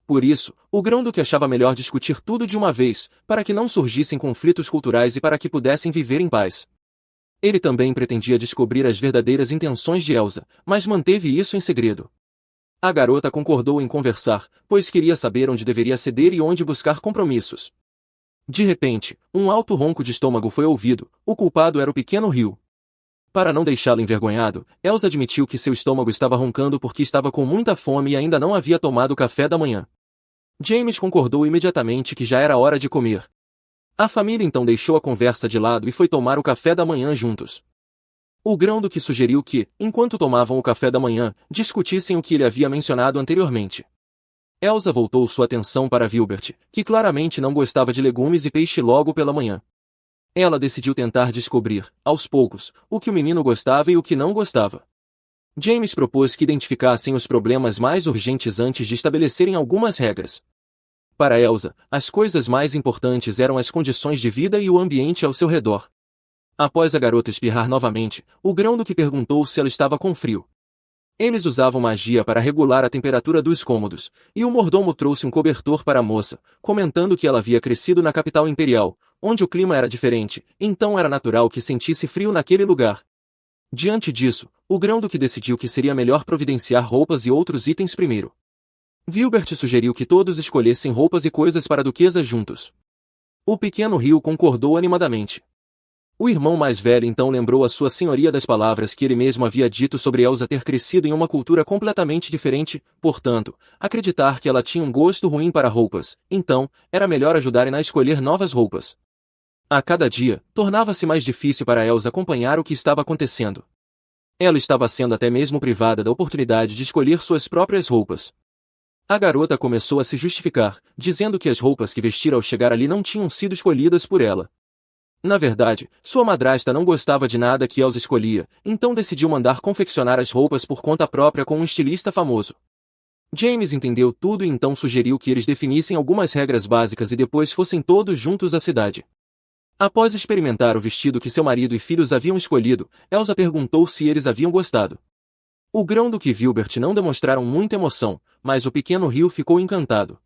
Por isso, o grão-duque achava melhor discutir tudo de uma vez, para que não surgissem conflitos culturais e para que pudessem viver em paz. Ele também pretendia descobrir as verdadeiras intenções de Elsa, mas manteve isso em segredo. A garota concordou em conversar, pois queria saber onde deveria ceder e onde buscar compromissos. De repente, um alto ronco de estômago foi ouvido, o culpado era o pequeno Rio. Para não deixá-lo envergonhado, Elsa admitiu que seu estômago estava roncando porque estava com muita fome e ainda não havia tomado café da manhã. James concordou imediatamente que já era hora de comer. A família então deixou a conversa de lado e foi tomar o café da manhã juntos. O grão-duque sugeriu que, enquanto tomavam o café da manhã, discutissem o que ele havia mencionado anteriormente. Elsa voltou sua atenção para Vilbert, que claramente não gostava de legumes e peixe logo pela manhã. Ela decidiu tentar descobrir, aos poucos, o que o menino gostava e o que não gostava. James propôs que identificassem os problemas mais urgentes antes de estabelecerem algumas regras. Para Elsa, as coisas mais importantes eram as condições de vida e o ambiente ao seu redor. Após a garota espirrar novamente, o grão-duque perguntou se ela estava com frio. Eles usavam magia para regular a temperatura dos cômodos, e o mordomo trouxe um cobertor para a moça, comentando que ela havia crescido na capital imperial, onde o clima era diferente, então era natural que sentisse frio naquele lugar. Diante disso, o grão-duque decidiu que seria melhor providenciar roupas e outros itens primeiro. Vilbert sugeriu que todos escolhessem roupas e coisas para a duquesa juntos. O pequeno Rio concordou animadamente. O irmão mais velho então lembrou a sua senhoria das palavras que ele mesmo havia dito sobre Elsa ter crescido em uma cultura completamente diferente, portanto, acreditar que ela tinha um gosto ruim para roupas, então, era melhor ajudarem a escolher novas roupas. A cada dia, tornava-se mais difícil para Elsa acompanhar o que estava acontecendo. Ela estava sendo até mesmo privada da oportunidade de escolher suas próprias roupas. A garota começou a se justificar, dizendo que as roupas que vestira ao chegar ali não tinham sido escolhidas por ela. Na verdade, sua madrasta não gostava de nada que Elsa escolhia, então decidiu mandar confeccionar as roupas por conta própria com um estilista famoso. James entendeu tudo e então sugeriu que eles definissem algumas regras básicas e depois fossem todos juntos à cidade. Após experimentar o vestido que seu marido e filhos haviam escolhido, Elsa perguntou se eles haviam gostado. O grão-duque e Vilbert não demonstraram muita emoção, mas o pequeno Rio ficou encantado.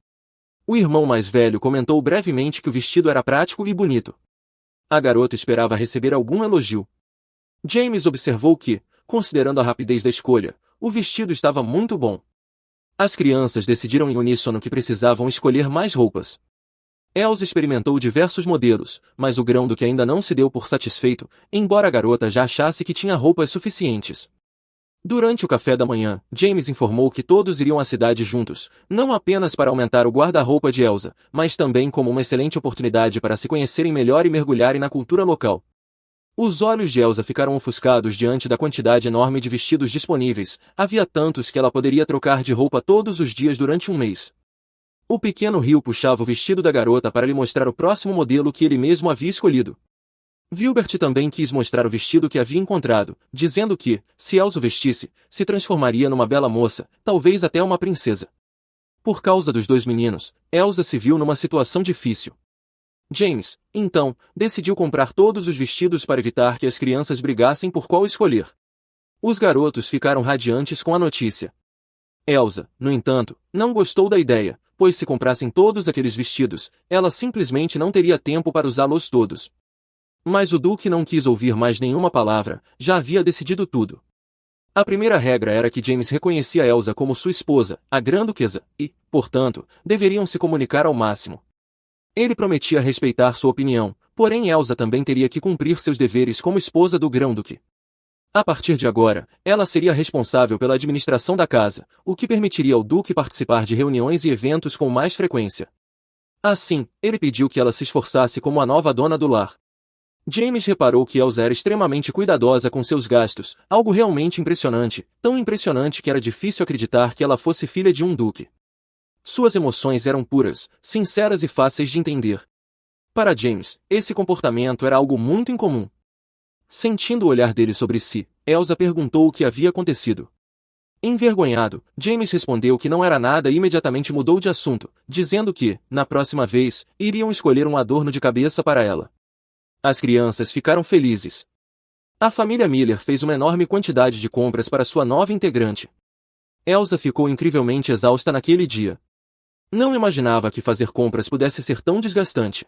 O irmão mais velho comentou brevemente que o vestido era prático e bonito. A garota esperava receber algum elogio. James observou que, considerando a rapidez da escolha, o vestido estava muito bom. As crianças decidiram em uníssono que precisavam escolher mais roupas. Elsa experimentou diversos modelos, mas o grão-duque ainda não se deu por satisfeito, embora a garota já achasse que tinha roupas suficientes. Durante o café da manhã, James informou que todos iriam à cidade juntos, não apenas para aumentar o guarda-roupa de Elsa, mas também como uma excelente oportunidade para se conhecerem melhor e mergulharem na cultura local. Os olhos de Elsa ficaram ofuscados diante da quantidade enorme de vestidos disponíveis, havia tantos que ela poderia trocar de roupa todos os dias durante um mês. O pequeno Rio puxava o vestido da garota para lhe mostrar o próximo modelo que ele mesmo havia escolhido. Vilbert também quis mostrar o vestido que havia encontrado, dizendo que, se Elsa o vestisse, se transformaria numa bela moça, talvez até uma princesa. Por causa dos dois meninos, Elsa se viu numa situação difícil. James, então, decidiu comprar todos os vestidos para evitar que as crianças brigassem por qual escolher. Os garotos ficaram radiantes com a notícia. Elsa, no entanto, não gostou da ideia, pois se comprassem todos aqueles vestidos, ela simplesmente não teria tempo para usá-los todos. Mas o Duque não quis ouvir mais nenhuma palavra, já havia decidido tudo. A primeira regra era que James reconhecia Elsa como sua esposa, a Grã-Duquesa, e, portanto, deveriam se comunicar ao máximo. Ele prometia respeitar sua opinião, porém Elsa também teria que cumprir seus deveres como esposa do Grão-Duque. A partir de agora, ela seria responsável pela administração da casa, o que permitiria ao Duque participar de reuniões e eventos com mais frequência. Assim, ele pediu que ela se esforçasse como a nova dona do lar. James reparou que Elsa era extremamente cuidadosa com seus gastos, algo realmente impressionante, tão impressionante que era difícil acreditar que ela fosse filha de um duque. Suas emoções eram puras, sinceras e fáceis de entender. Para James, esse comportamento era algo muito incomum. Sentindo o olhar dele sobre si, Elsa perguntou o que havia acontecido. Envergonhado, James respondeu que não era nada e imediatamente mudou de assunto, dizendo que, na próxima vez, iriam escolher um adorno de cabeça para ela. As crianças ficaram felizes. A família Miller fez uma enorme quantidade de compras para sua nova integrante. Elsa ficou incrivelmente exausta naquele dia. Não imaginava que fazer compras pudesse ser tão desgastante.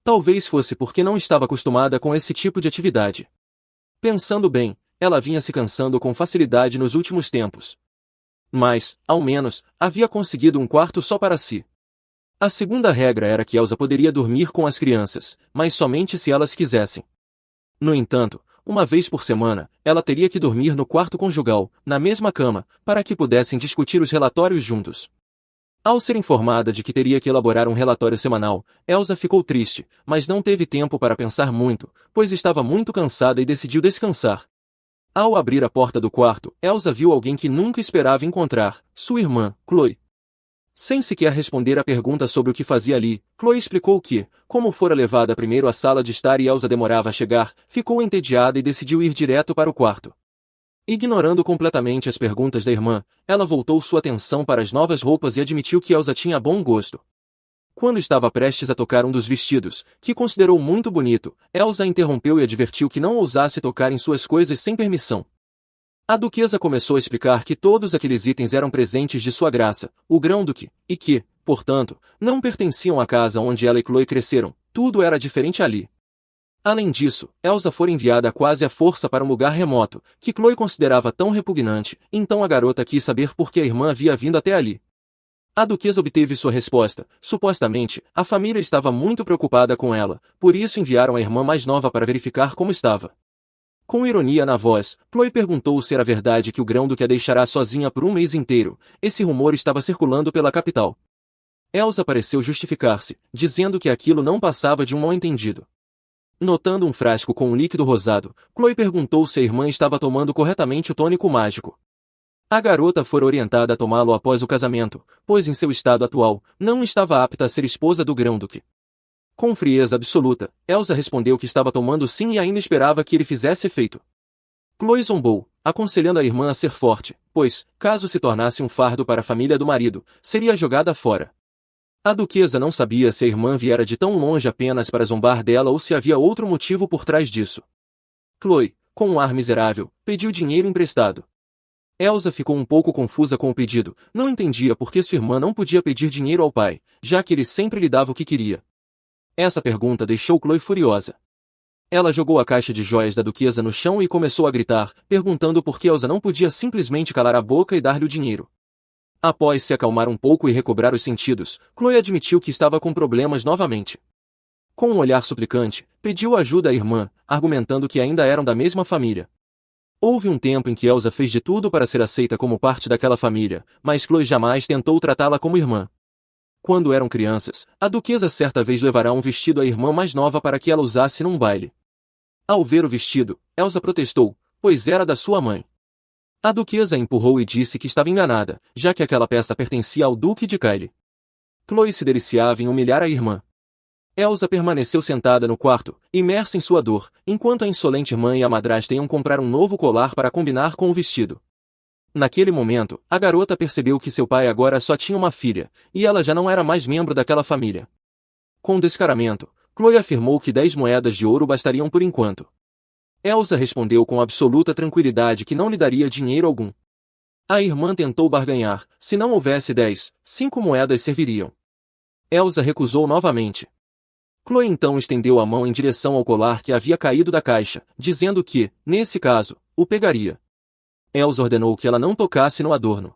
Talvez fosse porque não estava acostumada com esse tipo de atividade. Pensando bem, ela vinha se cansando com facilidade nos últimos tempos. Mas, ao menos, havia conseguido um quarto só para si. A segunda regra era que Elsa poderia dormir com as crianças, mas somente se elas quisessem. No entanto, uma vez por semana, ela teria que dormir no quarto conjugal, na mesma cama, para que pudessem discutir os relatórios juntos. Ao ser informada de que teria que elaborar um relatório semanal, Elsa ficou triste, mas não teve tempo para pensar muito, pois estava muito cansada e decidiu descansar. Ao abrir a porta do quarto, Elsa viu alguém que nunca esperava encontrar, sua irmã, Chloe. Sem sequer responder à pergunta sobre o que fazia ali, Chloe explicou que, como fora levada primeiro à sala de estar e Elsa demorava a chegar, ficou entediada e decidiu ir direto para o quarto. Ignorando completamente as perguntas da irmã, ela voltou sua atenção para as novas roupas e admitiu que Elsa tinha bom gosto. Quando estava prestes a tocar um dos vestidos, que considerou muito bonito, Elsa a interrompeu e advertiu que não ousasse tocar em suas coisas sem permissão. A duquesa começou a explicar que todos aqueles itens eram presentes de sua graça, o grão-duque, e que, portanto, não pertenciam à casa onde ela e Chloe cresceram, tudo era diferente ali. Além disso, Elsa fora enviada quase à força para um lugar remoto, que Chloe considerava tão repugnante, então a garota quis saber por que a irmã havia vindo até ali. A duquesa obteve sua resposta. Supostamente, a família estava muito preocupada com ela, por isso enviaram a irmã mais nova para verificar como estava. Com ironia na voz, Chloe perguntou se era verdade que o grão-duque a deixará sozinha por um mês inteiro. Esse rumor estava circulando pela capital. Elsa pareceu justificar-se, dizendo que aquilo não passava de um mal-entendido. Notando um frasco com um líquido rosado, Chloe perguntou se a irmã estava tomando corretamente o tônico mágico. A garota fora orientada a tomá-lo após o casamento, pois em seu estado atual, não estava apta a ser esposa do grão-duque. Com frieza absoluta, Elsa respondeu que estava tomando sim e ainda esperava que ele fizesse efeito. Chloe zombou, aconselhando a irmã a ser forte, pois, caso se tornasse um fardo para a família do marido, seria jogada fora. A duquesa não sabia se a irmã viera de tão longe apenas para zombar dela ou se havia outro motivo por trás disso. Chloe, com um ar miserável, pediu dinheiro emprestado. Elsa ficou um pouco confusa com o pedido, não entendia por que sua irmã não podia pedir dinheiro ao pai, já que ele sempre lhe dava o que queria. Essa pergunta deixou Chloe furiosa. Ela jogou a caixa de joias da duquesa no chão e começou a gritar, perguntando por que Elsa não podia simplesmente calar a boca e dar-lhe o dinheiro. Após se acalmar um pouco e recobrar os sentidos, Chloe admitiu que estava com problemas novamente. Com um olhar suplicante, pediu ajuda à irmã, argumentando que ainda eram da mesma família. Houve um tempo em que Elsa fez de tudo para ser aceita como parte daquela família, mas Chloe jamais tentou tratá-la como irmã. Quando eram crianças, a duquesa certa vez levará um vestido à irmã mais nova para que ela usasse num baile. Ao ver o vestido, Elsa protestou, pois era da sua mãe. A duquesa a empurrou e disse que estava enganada, já que aquela peça pertencia ao duque de Kyle. Chloe se deliciava em humilhar a irmã. Elsa permaneceu sentada no quarto, imersa em sua dor, enquanto a insolente irmã e a madrasta iam comprar um novo colar para combinar com o vestido. Naquele momento, a garota percebeu que seu pai agora só tinha uma filha, e ela já não era mais membro daquela família. Com descaramento, Chloe afirmou que 10 moedas de ouro bastariam por enquanto. Elsa respondeu com absoluta tranquilidade que não lhe daria dinheiro algum. A irmã tentou barganhar, se não houvesse 10, 5 moedas serviriam. Elsa recusou novamente. Chloe então estendeu a mão em direção ao colar que havia caído da caixa, dizendo que, nesse caso, o pegaria. Elsa ordenou que ela não tocasse no adorno.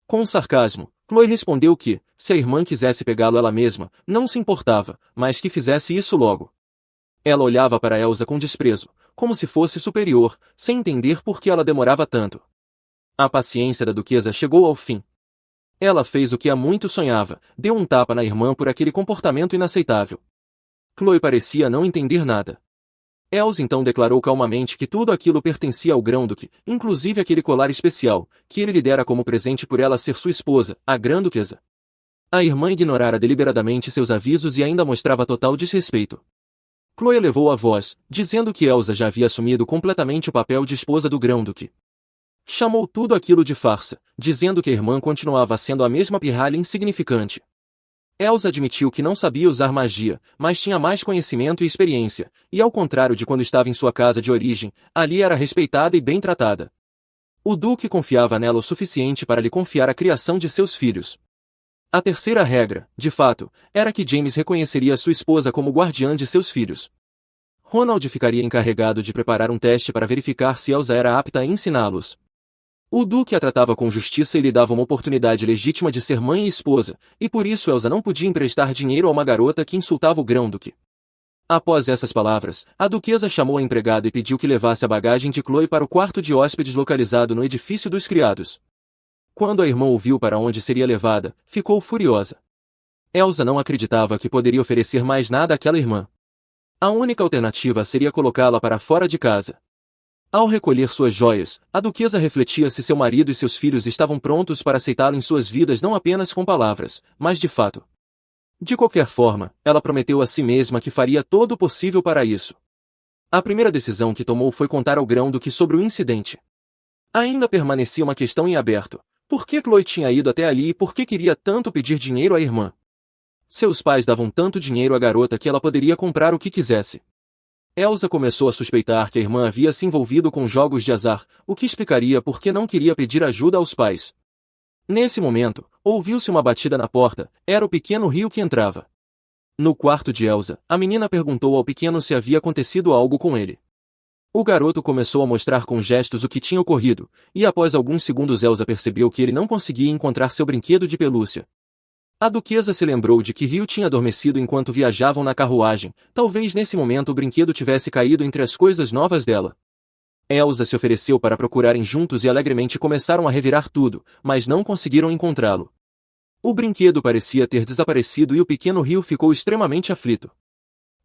Com sarcasmo, Chloe respondeu que, se a irmã quisesse pegá-lo ela mesma, não se importava, mas que fizesse isso logo. Ela olhava para Elsa com desprezo, como se fosse superior, sem entender por que ela demorava tanto. A paciência da duquesa chegou ao fim. Ela fez o que há muito sonhava, deu um tapa na irmã por aquele comportamento inaceitável. Chloe parecia não entender nada. Elsa então declarou calmamente que tudo aquilo pertencia ao grão-duque, inclusive aquele colar especial, que ele lhe dera como presente por ela ser sua esposa, a grã-duquesa. A irmã ignorara deliberadamente seus avisos e ainda mostrava total desrespeito. Chloe elevou a voz, dizendo que Elsa já havia assumido completamente o papel de esposa do grão-duque. Chamou tudo aquilo de farsa, dizendo que a irmã continuava sendo a mesma pirralha insignificante. Elsa admitiu que não sabia usar magia, mas tinha mais conhecimento e experiência, e ao contrário de quando estava em sua casa de origem, ali era respeitada e bem tratada. O duque confiava nela o suficiente para lhe confiar a criação de seus filhos. A terceira regra, de fato, era que James reconheceria sua esposa como guardiã de seus filhos. Ronald ficaria encarregado de preparar um teste para verificar se Elsa era apta a ensiná-los. O duque a tratava com justiça e lhe dava uma oportunidade legítima de ser mãe e esposa, e por isso Elsa não podia emprestar dinheiro a uma garota que insultava o grão-duque. Após essas palavras, a duquesa chamou a empregada e pediu que levasse a bagagem de Chloe para o quarto de hóspedes localizado no edifício dos criados. Quando a irmã ouviu para onde seria levada, ficou furiosa. Elsa não acreditava que poderia oferecer mais nada àquela irmã. A única alternativa seria colocá-la para fora de casa. Ao recolher suas joias, a duquesa refletia se seu marido e seus filhos estavam prontos para aceitá-lo em suas vidas não apenas com palavras, mas de fato. De qualquer forma, ela prometeu a si mesma que faria todo o possível para isso. A primeira decisão que tomou foi contar ao Grão-Duque sobre o incidente. Ainda permanecia uma questão em aberto. Por que Chloe tinha ido até ali e por que queria tanto pedir dinheiro à irmã? Seus pais davam tanto dinheiro à garota que ela poderia comprar o que quisesse. Elsa começou a suspeitar que a irmã havia se envolvido com jogos de azar, o que explicaria por que não queria pedir ajuda aos pais. Nesse momento, ouviu-se uma batida na porta, era o pequeno Rio que entrava. No quarto de Elsa, a menina perguntou ao pequeno se havia acontecido algo com ele. O garoto começou a mostrar com gestos o que tinha ocorrido, e após alguns segundos Elsa percebeu que ele não conseguia encontrar seu brinquedo de pelúcia. A duquesa se lembrou de que Rio tinha adormecido enquanto viajavam na carruagem, talvez nesse momento o brinquedo tivesse caído entre as coisas novas dela. Elsa se ofereceu para procurarem juntos e alegremente começaram a revirar tudo, mas não conseguiram encontrá-lo. O brinquedo parecia ter desaparecido e o pequeno Rio ficou extremamente aflito.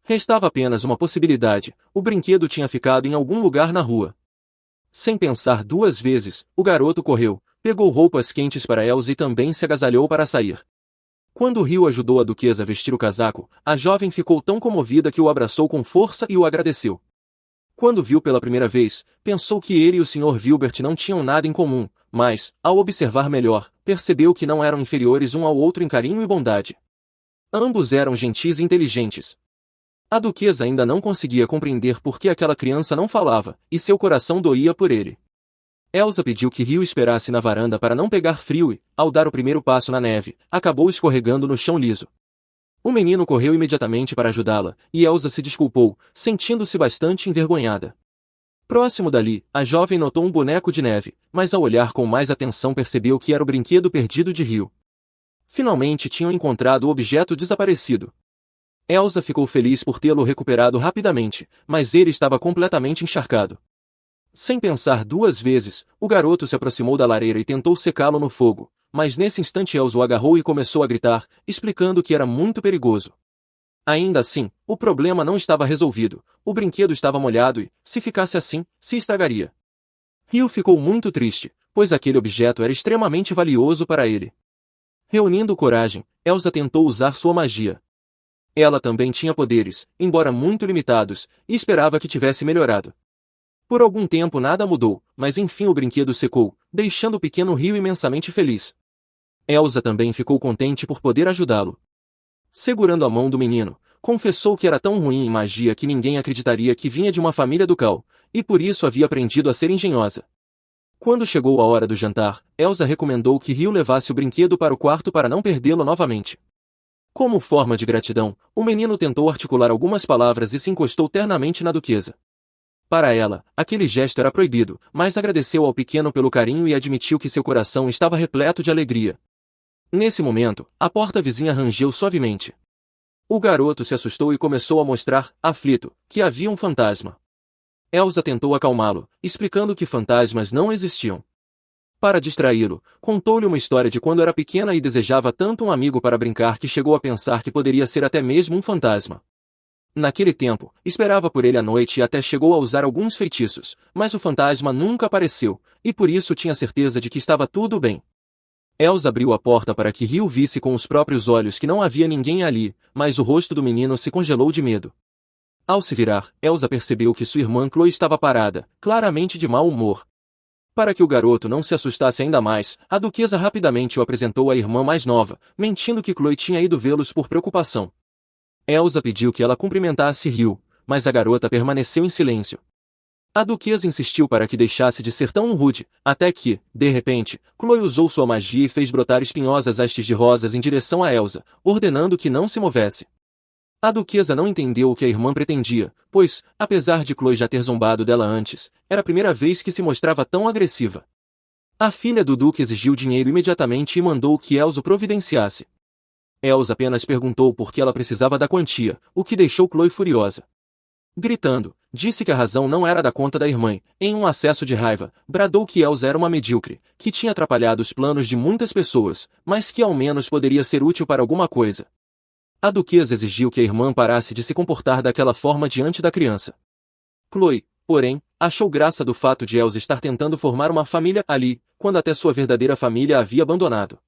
Restava apenas uma possibilidade, o brinquedo tinha ficado em algum lugar na rua. Sem pensar duas vezes, o garoto correu, pegou roupas quentes para Elsa e também se agasalhou para sair. Quando Rio ajudou a duquesa a vestir o casaco, a jovem ficou tão comovida que o abraçou com força e o agradeceu. Quando viu pela primeira vez, pensou que ele e o Sr. Vilbert não tinham nada em comum, mas, ao observar melhor, percebeu que não eram inferiores um ao outro em carinho e bondade. Ambos eram gentis e inteligentes. A duquesa ainda não conseguia compreender por que aquela criança não falava, e seu coração doía por ele. Elsa pediu que Rio esperasse na varanda para não pegar frio e, ao dar o primeiro passo na neve, acabou escorregando no chão liso. O menino correu imediatamente para ajudá-la, e Elsa se desculpou, sentindo-se bastante envergonhada. Próximo dali, a jovem notou um boneco de neve, mas ao olhar com mais atenção percebeu que era o brinquedo perdido de Rio. Finalmente tinham encontrado o objeto desaparecido. Elsa ficou feliz por tê-lo recuperado rapidamente, mas ele estava completamente encharcado. Sem pensar duas vezes, o garoto se aproximou da lareira e tentou secá-lo no fogo, mas nesse instante Elsa o agarrou e começou a gritar, explicando que era muito perigoso. Ainda assim, o problema não estava resolvido, o brinquedo estava molhado e, se ficasse assim, se estragaria. Rio ficou muito triste, pois aquele objeto era extremamente valioso para ele. Reunindo coragem, Elsa tentou usar sua magia. Ela também tinha poderes, embora muito limitados, e esperava que tivesse melhorado. Por algum tempo nada mudou, mas enfim o brinquedo secou, deixando o pequeno Rio imensamente feliz. Elsa também ficou contente por poder ajudá-lo. Segurando a mão do menino, confessou que era tão ruim em magia que ninguém acreditaria que vinha de uma família ducal, e por isso havia aprendido a ser engenhosa. Quando chegou a hora do jantar, Elsa recomendou que Rio levasse o brinquedo para o quarto para não perdê-lo novamente. Como forma de gratidão, o menino tentou articular algumas palavras e se encostou ternamente na duquesa. Para ela, aquele gesto era proibido, mas agradeceu ao pequeno pelo carinho e admitiu que seu coração estava repleto de alegria. Nesse momento, a porta vizinha rangeu suavemente. O garoto se assustou e começou a mostrar, aflito, que havia um fantasma. Elsa tentou acalmá-lo, explicando que fantasmas não existiam. Para distraí-lo, contou-lhe uma história de quando era pequena e desejava tanto um amigo para brincar que chegou a pensar que poderia ser até mesmo um fantasma. Naquele tempo, esperava por ele à noite e até chegou a usar alguns feitiços, mas o fantasma nunca apareceu, e por isso tinha certeza de que estava tudo bem. Elsa abriu a porta para que Rio visse com os próprios olhos que não havia ninguém ali, mas o rosto do menino se congelou de medo. Ao se virar, Elsa percebeu que sua irmã Chloe estava parada, claramente de mau humor. Para que o garoto não se assustasse ainda mais, a duquesa rapidamente o apresentou à irmã mais nova, mentindo que Chloe tinha ido vê-los por preocupação. Elsa pediu que ela cumprimentasse Rio, mas a garota permaneceu em silêncio. A duquesa insistiu para que deixasse de ser tão rude, até que, de repente, Chloe usou sua magia e fez brotar espinhosas hastes de rosas em direção a Elsa, ordenando que não se movesse. A duquesa não entendeu o que a irmã pretendia, pois, apesar de Chloe já ter zombado dela antes, era a primeira vez que se mostrava tão agressiva. A filha do duque exigiu dinheiro imediatamente e mandou que Elsa o providenciasse. Elsa apenas perguntou por que ela precisava da quantia, o que deixou Chloe furiosa. Gritando, disse que a razão não era da conta da irmã. Em um acesso de raiva, bradou que Elsa era uma medíocre, que tinha atrapalhado os planos de muitas pessoas, mas que ao menos poderia ser útil para alguma coisa. A duquesa exigiu que a irmã parasse de se comportar daquela forma diante da criança. Chloe, porém, achou graça do fato de Elsa estar tentando formar uma família ali, quando até sua verdadeira família a havia abandonado.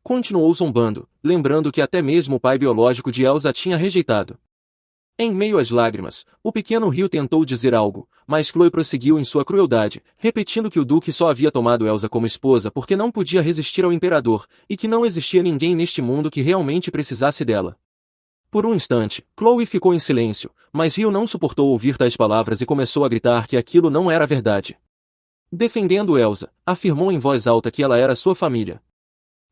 Continuou zombando, lembrando que até mesmo o pai biológico de Elsa a tinha rejeitado. Em meio às lágrimas, o pequeno Rio tentou dizer algo, mas Chloe prosseguiu em sua crueldade, repetindo que o Duque só havia tomado Elsa como esposa porque não podia resistir ao imperador, e que não existia ninguém neste mundo que realmente precisasse dela. Por um instante, Chloe ficou em silêncio, mas Rio não suportou ouvir tais palavras e começou a gritar que aquilo não era verdade. Defendendo Elsa, afirmou em voz alta que ela era sua família.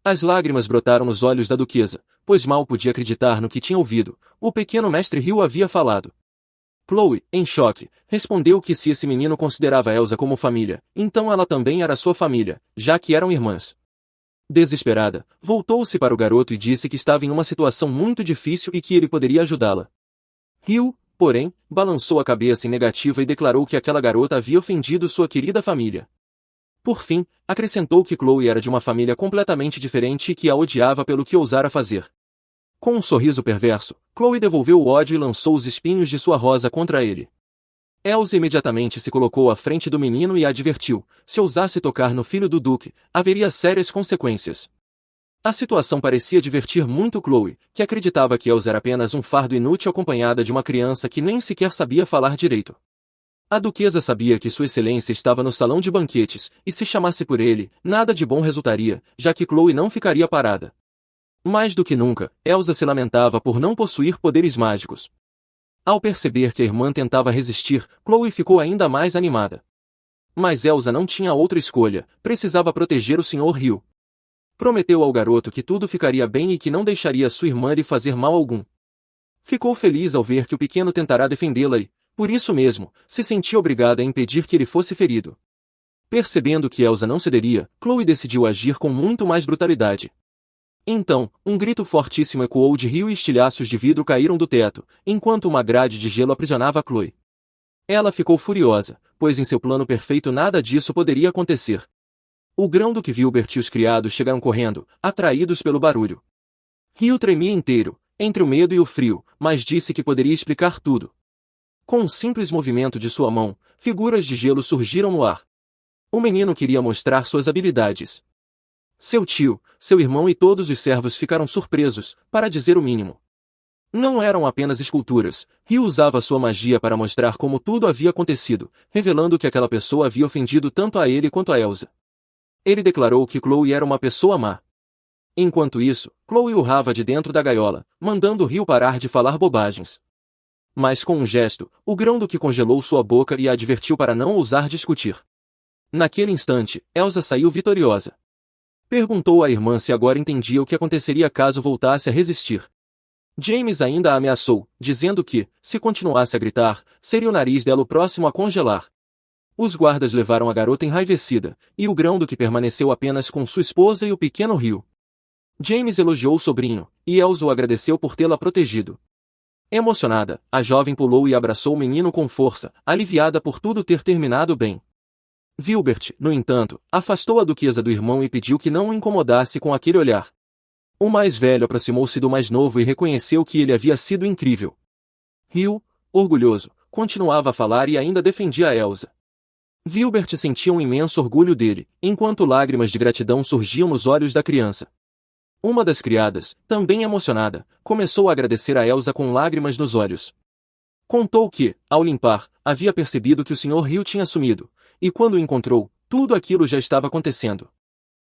As lágrimas brotaram nos olhos da duquesa, pois mal podia acreditar no que tinha ouvido. O pequeno mestre Rio havia falado. Chloe, em choque, respondeu que se esse menino considerava Elsa como família, então ela também era sua família, já que eram irmãs. Desesperada, voltou-se para o garoto e disse que estava em uma situação muito difícil e que ele poderia ajudá-la. Rio, porém, balançou a cabeça em negativa e declarou que aquela garota havia ofendido sua querida família. Por fim, acrescentou que Chloe era de uma família completamente diferente e que a odiava pelo que ousara fazer. Com um sorriso perverso, Chloe devolveu o ódio e lançou os espinhos de sua rosa contra ele. Elsa imediatamente se colocou à frente do menino e a advertiu: se ousasse tocar no filho do Duque, haveria sérias consequências. A situação parecia divertir muito Chloe, que acreditava que Elsa era apenas um fardo inútil acompanhada de uma criança que nem sequer sabia falar direito. A duquesa sabia que Sua Excelência estava no salão de banquetes, e se chamasse por ele, nada de bom resultaria, já que Chloe não ficaria parada. Mais do que nunca, Elsa se lamentava por não possuir poderes mágicos. Ao perceber que a irmã tentava resistir, Chloe ficou ainda mais animada. Mas Elsa não tinha outra escolha, precisava proteger o Sr. Rio. Prometeu ao garoto que tudo ficaria bem e que não deixaria sua irmã lhe fazer mal algum. Ficou feliz ao ver que o pequeno tentará defendê-la e, por isso mesmo, se sentia obrigada a impedir que ele fosse ferido. Percebendo que Elsa não cederia, Chloe decidiu agir com muito mais brutalidade. Então, um grito fortíssimo ecoou de Rio e estilhaços de vidro caíram do teto, enquanto uma grade de gelo aprisionava Chloe. Ela ficou furiosa, pois em seu plano perfeito nada disso poderia acontecer. O grão-duque Vilbert e os criados chegaram correndo, atraídos pelo barulho. Rio tremia inteiro, entre o medo e o frio, mas disse que poderia explicar tudo. Com um simples movimento de sua mão, figuras de gelo surgiram no ar. O menino queria mostrar suas habilidades. Seu tio, seu irmão e todos os servos ficaram surpresos, para dizer o mínimo. Não eram apenas esculturas, Rio usava sua magia para mostrar como tudo havia acontecido, revelando que aquela pessoa havia ofendido tanto a ele quanto a Elsa. Ele declarou que Chloe era uma pessoa má. Enquanto isso, Chloe urrava de dentro da gaiola, mandando Rio parar de falar bobagens. Mas com um gesto, o grão-duque congelou sua boca e a advertiu para não ousar discutir. Naquele instante, Elsa saiu vitoriosa. Perguntou à irmã se agora entendia o que aconteceria caso voltasse a resistir. James ainda a ameaçou, dizendo que, se continuasse a gritar, seria o nariz dela o próximo a congelar. Os guardas levaram a garota enraivecida, e o grão-duque permaneceu apenas com sua esposa e o pequeno Rio. James elogiou o sobrinho, e Elsa o agradeceu por tê-la protegido. Emocionada, a jovem pulou e abraçou o menino com força, aliviada por tudo ter terminado bem. Vilbert, no entanto, afastou a duquesa do irmão e pediu que não o incomodasse com aquele olhar. O mais velho aproximou-se do mais novo e reconheceu que ele havia sido incrível. Rio, orgulhoso, continuava a falar e ainda defendia a Elsa. Vilbert sentia um imenso orgulho dele, enquanto lágrimas de gratidão surgiam nos olhos da criança. Uma das criadas, também emocionada, começou a agradecer a Elsa com lágrimas nos olhos. Contou que, ao limpar, havia percebido que o Sr. Rio tinha sumido, e quando o encontrou, tudo aquilo já estava acontecendo.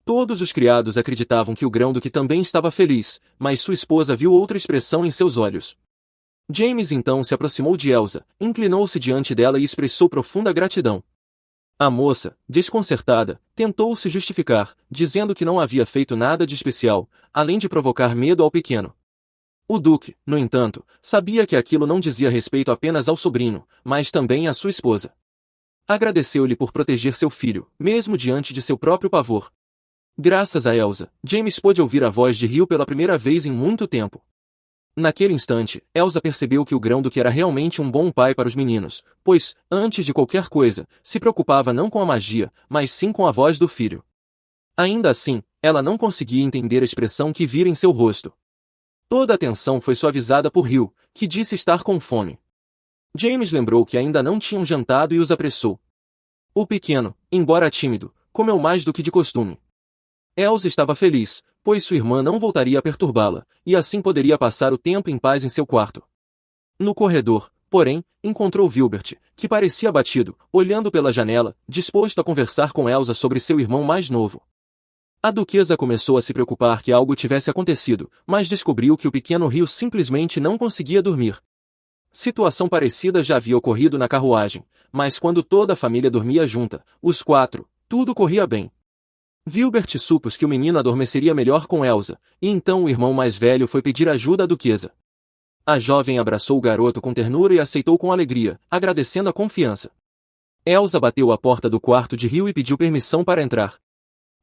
Todos os criados acreditavam que o grão-duque também estava feliz, mas sua esposa viu outra expressão em seus olhos. James então se aproximou de Elsa, inclinou-se diante dela e expressou profunda gratidão. A moça, desconcertada, tentou se justificar, dizendo que não havia feito nada de especial, além de provocar medo ao pequeno. O duque, no entanto, sabia que aquilo não dizia respeito apenas ao sobrinho, mas também à sua esposa. Agradeceu-lhe por proteger seu filho, mesmo diante de seu próprio pavor. Graças a Elsa, James pôde ouvir a voz de Rio pela primeira vez em muito tempo. Naquele instante, Elsa percebeu que o grão-duque era realmente um bom pai para os meninos, pois, antes de qualquer coisa, se preocupava não com a magia, mas sim com a voz do filho. Ainda assim, ela não conseguia entender a expressão que vira em seu rosto. Toda a tensão foi suavizada por Rio, que disse estar com fome. James lembrou que ainda não tinham jantado e os apressou. O pequeno, embora tímido, comeu mais do que de costume. Elsa estava feliz, pois sua irmã não voltaria a perturbá-la, e assim poderia passar o tempo em paz em seu quarto. No corredor, porém, encontrou Vilbert, que parecia abatido, olhando pela janela, disposto a conversar com Elsa sobre seu irmão mais novo. A duquesa começou a se preocupar que algo tivesse acontecido, mas descobriu que o pequeno Rio simplesmente não conseguia dormir. Situação parecida já havia ocorrido na carruagem, mas quando toda a família dormia junta, os quatro, tudo corria bem. Vilbert supôs que o menino adormeceria melhor com Elsa, e então o irmão mais velho foi pedir ajuda à duquesa. A jovem abraçou o garoto com ternura e aceitou com alegria, agradecendo a confiança. Elsa bateu à porta do quarto de Rio e pediu permissão para entrar.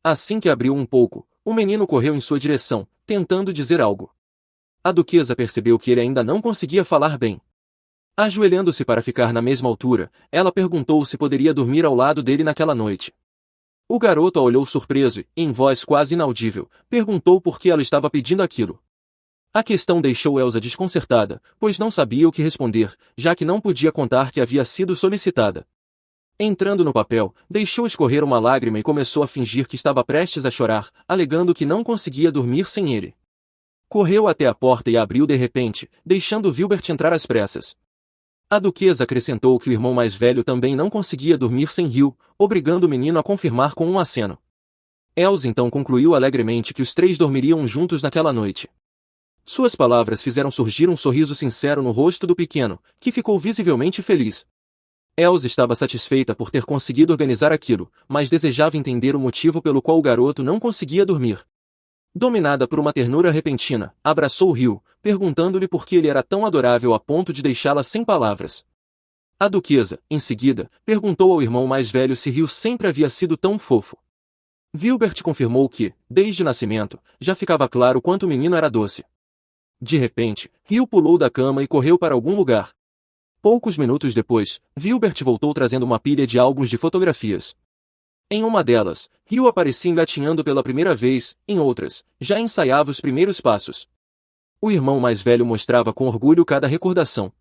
Assim que abriu um pouco, o menino correu em sua direção, tentando dizer algo. A duquesa percebeu que ele ainda não conseguia falar bem. Ajoelhando-se para ficar na mesma altura, ela perguntou se poderia dormir ao lado dele naquela noite. O garoto a olhou surpreso e, em voz quase inaudível, perguntou por que ela estava pedindo aquilo. A questão deixou Elsa desconcertada, pois não sabia o que responder, já que não podia contar que havia sido solicitada. Entrando no papel, deixou escorrer uma lágrima e começou a fingir que estava prestes a chorar, alegando que não conseguia dormir sem ele. Correu até a porta e a abriu de repente, deixando Vilbert entrar às pressas. A duquesa acrescentou que o irmão mais velho também não conseguia dormir sem Rio, obrigando o menino a confirmar com um aceno. Elsa então concluiu alegremente que os três dormiriam juntos naquela noite. Suas palavras fizeram surgir um sorriso sincero no rosto do pequeno, que ficou visivelmente feliz. Elsa estava satisfeita por ter conseguido organizar aquilo, mas desejava entender o motivo pelo qual o garoto não conseguia dormir. Dominada por uma ternura repentina, abraçou Rio, perguntando-lhe por que ele era tão adorável a ponto de deixá-la sem palavras. A duquesa, em seguida, perguntou ao irmão mais velho se Rio sempre havia sido tão fofo. Vilbert confirmou que, desde o nascimento, já ficava claro quanto o menino era doce. De repente, Rio pulou da cama e correu para algum lugar. Poucos minutos depois, Vilbert voltou trazendo uma pilha de álbuns de fotografias. Em uma delas, Rio aparecia engatinhando pela primeira vez, em outras, já ensaiava os primeiros passos. O irmão mais velho mostrava com orgulho cada recordação.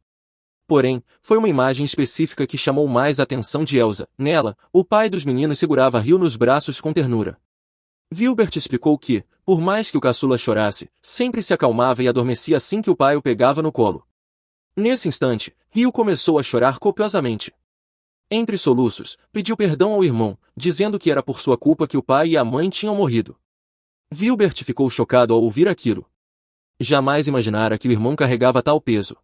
Porém, foi uma imagem específica que chamou mais a atenção de Elsa. Nela, o pai dos meninos segurava Rio nos braços com ternura. Vilbert explicou que, por mais que o caçula chorasse, sempre se acalmava e adormecia assim que o pai o pegava no colo. Nesse instante, Rio começou a chorar copiosamente. Entre soluços, pediu perdão ao irmão, dizendo que era por sua culpa que o pai e a mãe tinham morrido. Vilbert ficou chocado ao ouvir aquilo. Jamais imaginara que o irmão carregava tal peso.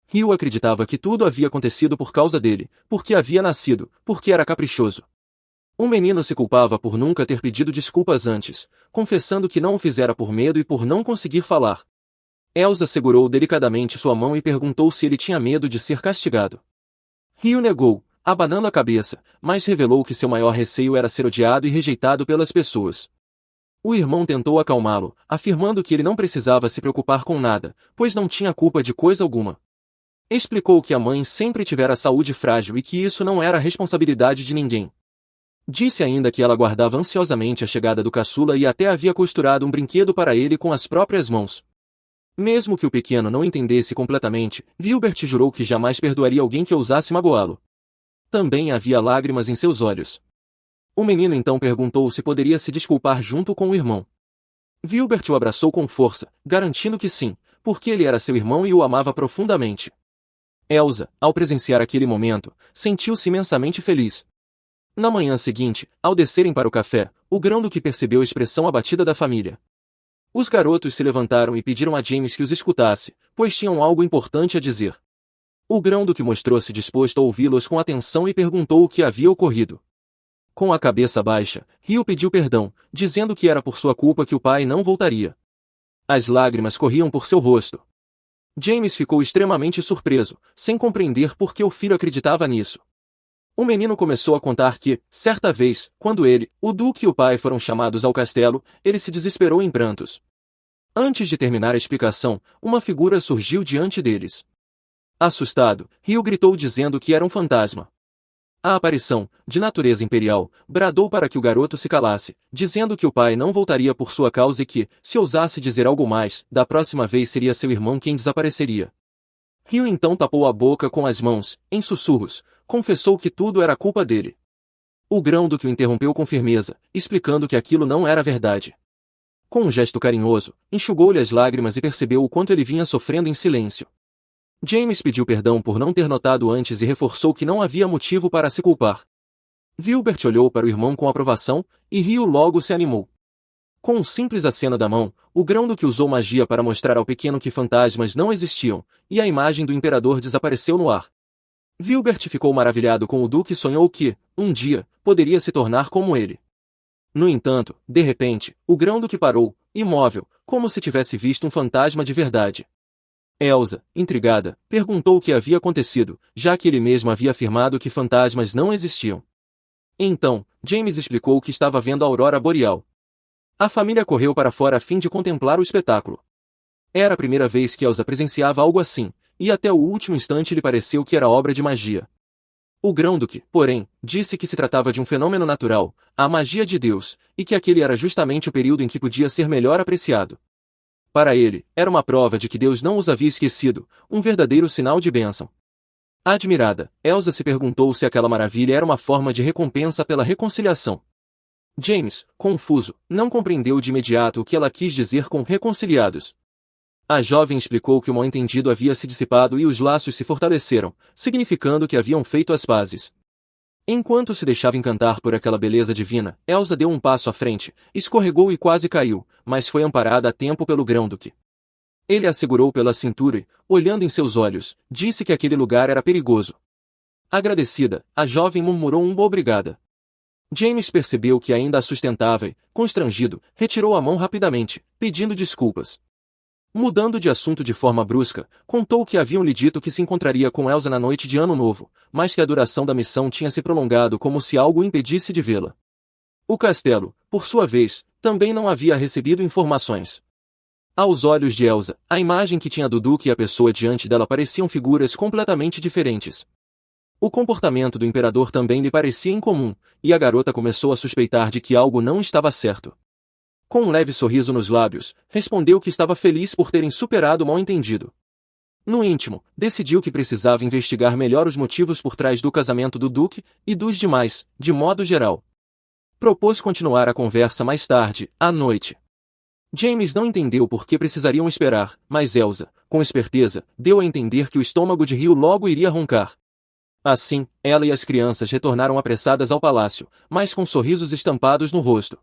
Rio acreditava que tudo havia acontecido por causa dele, porque havia nascido, porque era caprichoso. O menino se culpava por nunca ter pedido desculpas antes, confessando que não o fizera por medo e por não conseguir falar. Elsa segurou delicadamente sua mão e perguntou se ele tinha medo de ser castigado. Rio negou, abanando a cabeça, mas revelou que seu maior receio era ser odiado e rejeitado pelas pessoas. O irmão tentou acalmá-lo, afirmando que ele não precisava se preocupar com nada, pois não tinha culpa de coisa alguma. Explicou que a mãe sempre tivera saúde frágil e que isso não era responsabilidade de ninguém. Disse ainda que ela aguardava ansiosamente a chegada do caçula e até havia costurado um brinquedo para ele com as próprias mãos. Mesmo que o pequeno não entendesse completamente, Vilbert jurou que jamais perdoaria alguém que ousasse magoá-lo. Também havia lágrimas em seus olhos. O menino então perguntou se poderia se desculpar junto com o irmão. Vilbert o abraçou com força, garantindo que sim, porque ele era seu irmão e o amava profundamente. Elsa, ao presenciar aquele momento, sentiu-se imensamente feliz. Na manhã seguinte, ao descerem para o café, o grão-duque percebeu a expressão abatida da família. Os garotos se levantaram e pediram a James que os escutasse, pois tinham algo importante a dizer. O grão-duque mostrou-se disposto a ouvi-los com atenção e perguntou o que havia ocorrido. Com a cabeça baixa, Rio pediu perdão, dizendo que era por sua culpa que o pai não voltaria. As lágrimas corriam por seu rosto. James ficou extremamente surpreso, sem compreender por que o filho acreditava nisso. O menino começou a contar que, certa vez, quando ele, o duque e o pai foram chamados ao castelo, ele se desesperou em prantos. Antes de terminar a explicação, uma figura surgiu diante deles. Assustado, Rio gritou dizendo que era um fantasma. A aparição, de natureza imperial, bradou para que o garoto se calasse, dizendo que o pai não voltaria por sua causa e que, se ousasse dizer algo mais, da próxima vez seria seu irmão quem desapareceria. Hugh então tapou a boca com as mãos, em sussurros, confessou que tudo era culpa dele. O grão-duque o interrompeu com firmeza, explicando que aquilo não era verdade. Com um gesto carinhoso, enxugou-lhe as lágrimas e percebeu o quanto ele vinha sofrendo em silêncio. James pediu perdão por não ter notado antes e reforçou que não havia motivo para se culpar. Vilbert olhou para o irmão com aprovação, e Hugh logo se animou. Com um simples aceno da mão, o grão-duque usou magia para mostrar ao pequeno que fantasmas não existiam, e a imagem do imperador desapareceu no ar. Vilbert ficou maravilhado com o duque e sonhou que, um dia, poderia se tornar como ele. No entanto, de repente, o grão-duque parou, imóvel, como se tivesse visto um fantasma de verdade. Elsa, intrigada, perguntou o que havia acontecido, já que ele mesmo havia afirmado que fantasmas não existiam. Então, James explicou que estava vendo a aurora boreal. A família correu para fora a fim de contemplar o espetáculo. Era a primeira vez que Elsa presenciava algo assim, e até o último instante lhe pareceu que era obra de magia. O grão-duque, porém, disse que se tratava de um fenômeno natural, a magia de Deus, e que aquele era justamente o período em que podia ser melhor apreciado. Para ele, era uma prova de que Deus não os havia esquecido, um verdadeiro sinal de bênção. Admirada, Elsa se perguntou se aquela maravilha era uma forma de recompensa pela reconciliação. James, confuso, não compreendeu de imediato o que ela quis dizer com reconciliados. A jovem explicou que o mal-entendido havia se dissipado e os laços se fortaleceram, significando que haviam feito as pazes. Enquanto se deixava encantar por aquela beleza divina, Elsa deu um passo à frente, escorregou e quase caiu, mas foi amparada a tempo pelo grão-duque. Ele a segurou pela cintura e, olhando em seus olhos, disse que aquele lugar era perigoso. Agradecida, a jovem murmurou um obrigada. James percebeu que ainda a sustentava e, constrangido, retirou a mão rapidamente, pedindo desculpas. Mudando de assunto de forma brusca, contou que haviam lhe dito que se encontraria com Elsa na noite de Ano Novo, mas que a duração da missão tinha se prolongado como se algo o impedisse de vê-la. O castelo, por sua vez, também não havia recebido informações. Aos olhos de Elsa, a imagem que tinha do duque e a pessoa diante dela pareciam figuras completamente diferentes. O comportamento do imperador também lhe parecia incomum, e a garota começou a suspeitar de que algo não estava certo. Com um leve sorriso nos lábios, respondeu que estava feliz por terem superado o mal-entendido. No íntimo, decidiu que precisava investigar melhor os motivos por trás do casamento do duque e dos demais, de modo geral. Propôs continuar a conversa mais tarde, à noite. James não entendeu por que precisariam esperar, mas Elsa, com esperteza, deu a entender que o estômago de Hugh logo iria roncar. Assim, ela e as crianças retornaram apressadas ao palácio, mas com sorrisos estampados no rosto.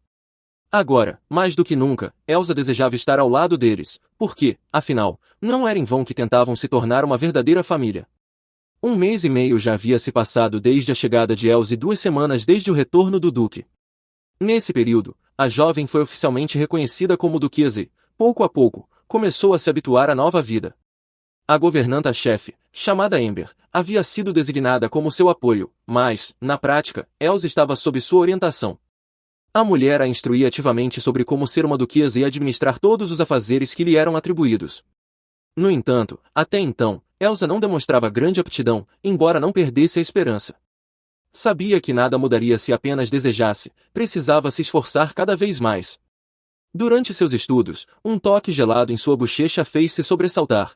Agora, mais do que nunca, Elsa desejava estar ao lado deles, porque, afinal, não era em vão que tentavam se tornar uma verdadeira família. 1 mês e meio já havia se passado desde a chegada de Elsa e 2 semanas desde o retorno do duque. Nesse período, a jovem foi oficialmente reconhecida como duquesa e, pouco a pouco, começou a se habituar à nova vida. A governanta-chefe, chamada Amber, havia sido designada como seu apoio, mas, na prática, Elsa estava sob sua orientação. A mulher a instruía ativamente sobre como ser uma duquesa e administrar todos os afazeres que lhe eram atribuídos. No entanto, até então, Elsa não demonstrava grande aptidão, embora não perdesse a esperança. Sabia que nada mudaria se apenas desejasse, precisava se esforçar cada vez mais. Durante seus estudos, um toque gelado em sua bochecha fez-se sobressaltar.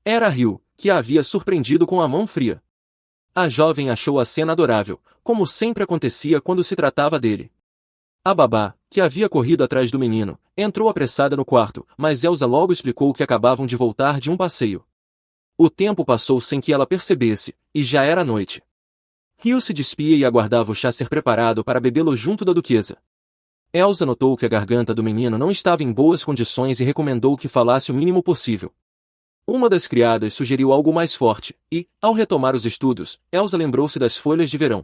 Era Hugh, que a havia surpreendido com a mão fria. A jovem achou a cena adorável, como sempre acontecia quando se tratava dele. A babá, que havia corrido atrás do menino, entrou apressada no quarto, mas Elsa logo explicou que acabavam de voltar de um passeio. O tempo passou sem que ela percebesse, e já era noite. Hugh se despia e aguardava o chá ser preparado para bebê-lo junto da duquesa. Elsa notou que a garganta do menino não estava em boas condições e recomendou que falasse o mínimo possível. Uma das criadas sugeriu algo mais forte, e, ao retomar os estudos, Elsa lembrou-se das folhas de verão.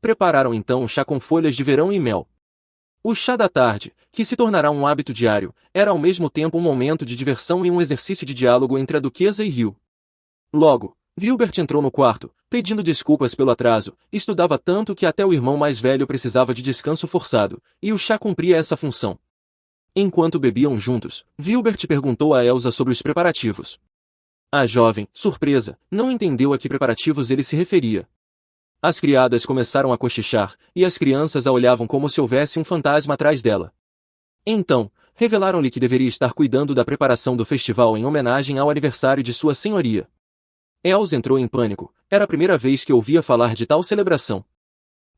Prepararam então um chá com folhas de verão e mel. O chá da tarde, que se tornará um hábito diário, era ao mesmo tempo um momento de diversão e um exercício de diálogo entre a duquesa e Hugh. Logo, Vilbert entrou no quarto, pedindo desculpas pelo atraso, estudava tanto que até o irmão mais velho precisava de descanso forçado, e o chá cumpria essa função. Enquanto bebiam juntos, Vilbert perguntou a Elsa sobre os preparativos. A jovem, surpresa, não entendeu a que preparativos ele se referia. As criadas começaram a cochichar, e as crianças a olhavam como se houvesse um fantasma atrás dela. Então, revelaram-lhe que deveria estar cuidando da preparação do festival em homenagem ao aniversário de sua senhoria. Elsa entrou em pânico, era a primeira vez que ouvia falar de tal celebração.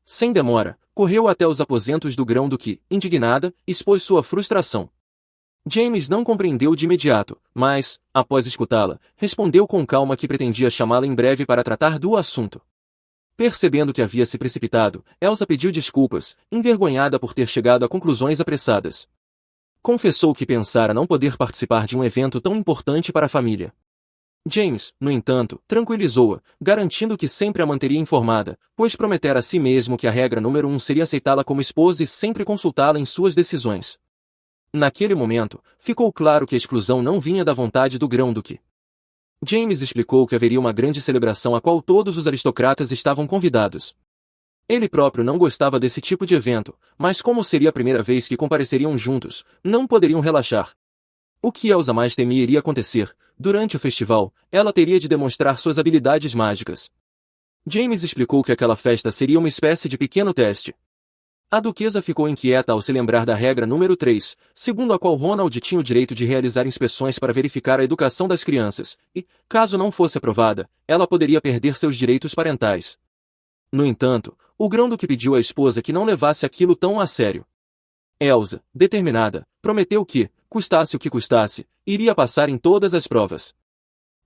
Sem demora, correu até os aposentos do grão-duque, indignada, expôs sua frustração. James não compreendeu de imediato, mas, após escutá-la, respondeu com calma que pretendia chamá-la em breve para tratar do assunto. Percebendo que havia se precipitado, Elsa pediu desculpas, envergonhada por ter chegado a conclusões apressadas. Confessou que pensara não poder participar de um evento tão importante para a família. James, no entanto, tranquilizou-a, garantindo que sempre a manteria informada, pois prometera a si mesmo que a regra número 1 seria aceitá-la como esposa e sempre consultá-la em suas decisões. Naquele momento, ficou claro que a exclusão não vinha da vontade do grão-duque. James explicou que haveria uma grande celebração a qual todos os aristocratas estavam convidados. Ele próprio não gostava desse tipo de evento, mas como seria a primeira vez que compareceriam juntos, não poderiam relaxar. O que Elsa mais temia iria acontecer. Durante o festival, ela teria de demonstrar suas habilidades mágicas. James explicou que aquela festa seria uma espécie de pequeno teste. A duquesa ficou inquieta ao se lembrar da regra número 3, segundo a qual Ronald tinha o direito de realizar inspeções para verificar a educação das crianças, e, caso não fosse aprovada, ela poderia perder seus direitos parentais. No entanto, o grão-duque pediu à esposa que não levasse aquilo tão a sério. Elsa, determinada, prometeu que, custasse o que custasse, iria passar em todas as provas.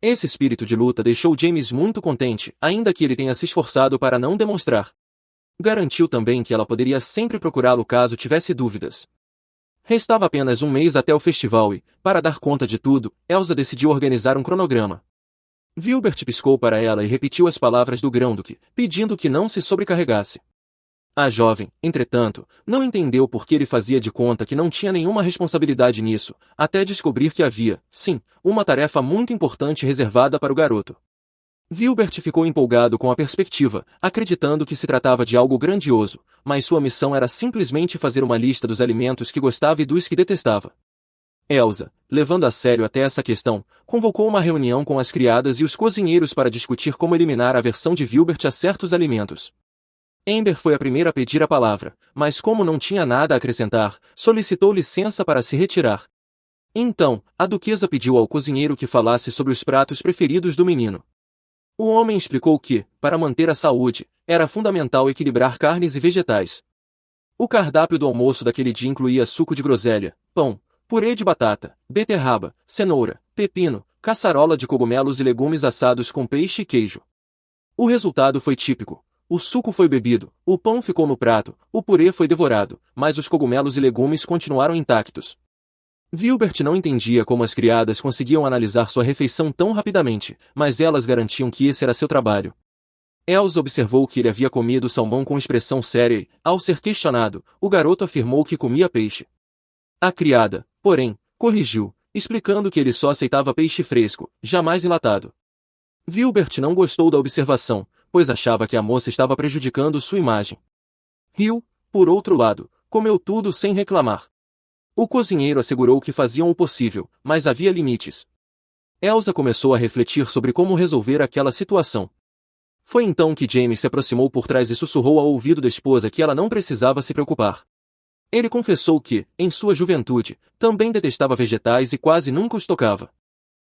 Esse espírito de luta deixou James muito contente, ainda que ele tenha se esforçado para não demonstrar. Garantiu também que ela poderia sempre procurá-lo caso tivesse dúvidas. Restava apenas um mês até o festival e, para dar conta de tudo, Elsa decidiu organizar um cronograma. Vilbert piscou para ela e repetiu as palavras do grão-duque, pedindo que não se sobrecarregasse. A jovem, entretanto, não entendeu por que ele fazia de conta que não tinha nenhuma responsabilidade nisso, até descobrir que havia, sim, uma tarefa muito importante reservada para o garoto. Vilbert ficou empolgado com a perspectiva, acreditando que se tratava de algo grandioso, mas sua missão era simplesmente fazer uma lista dos alimentos que gostava e dos que detestava. Elsa, levando a sério até essa questão, convocou uma reunião com as criadas e os cozinheiros para discutir como eliminar a aversão de Vilbert a certos alimentos. Amber foi a primeira a pedir a palavra, mas como não tinha nada a acrescentar, solicitou licença para se retirar. Então, a duquesa pediu ao cozinheiro que falasse sobre os pratos preferidos do menino. O homem explicou que, para manter a saúde, era fundamental equilibrar carnes e vegetais. O cardápio do almoço daquele dia incluía suco de groselha, pão, purê de batata, beterraba, cenoura, pepino, caçarola de cogumelos e legumes assados com peixe e queijo. O resultado foi típico. O suco foi bebido, o pão ficou no prato, o purê foi devorado, mas os cogumelos e legumes continuaram intactos. Vilbert não entendia como as criadas conseguiam analisar sua refeição tão rapidamente, mas elas garantiam que esse era seu trabalho. Elsa observou que ele havia comido salmão com expressão séria e, ao ser questionado, o garoto afirmou que comia peixe. A criada, porém, corrigiu, explicando que ele só aceitava peixe fresco, jamais enlatado. Vilbert não gostou da observação, pois achava que a moça estava prejudicando sua imagem. Hill, por outro lado, comeu tudo sem reclamar. O cozinheiro assegurou que faziam o possível, mas havia limites. Elsa começou a refletir sobre como resolver aquela situação. Foi então que James se aproximou por trás e sussurrou ao ouvido da esposa que ela não precisava se preocupar. Ele confessou que, em sua juventude, também detestava vegetais e quase nunca os tocava.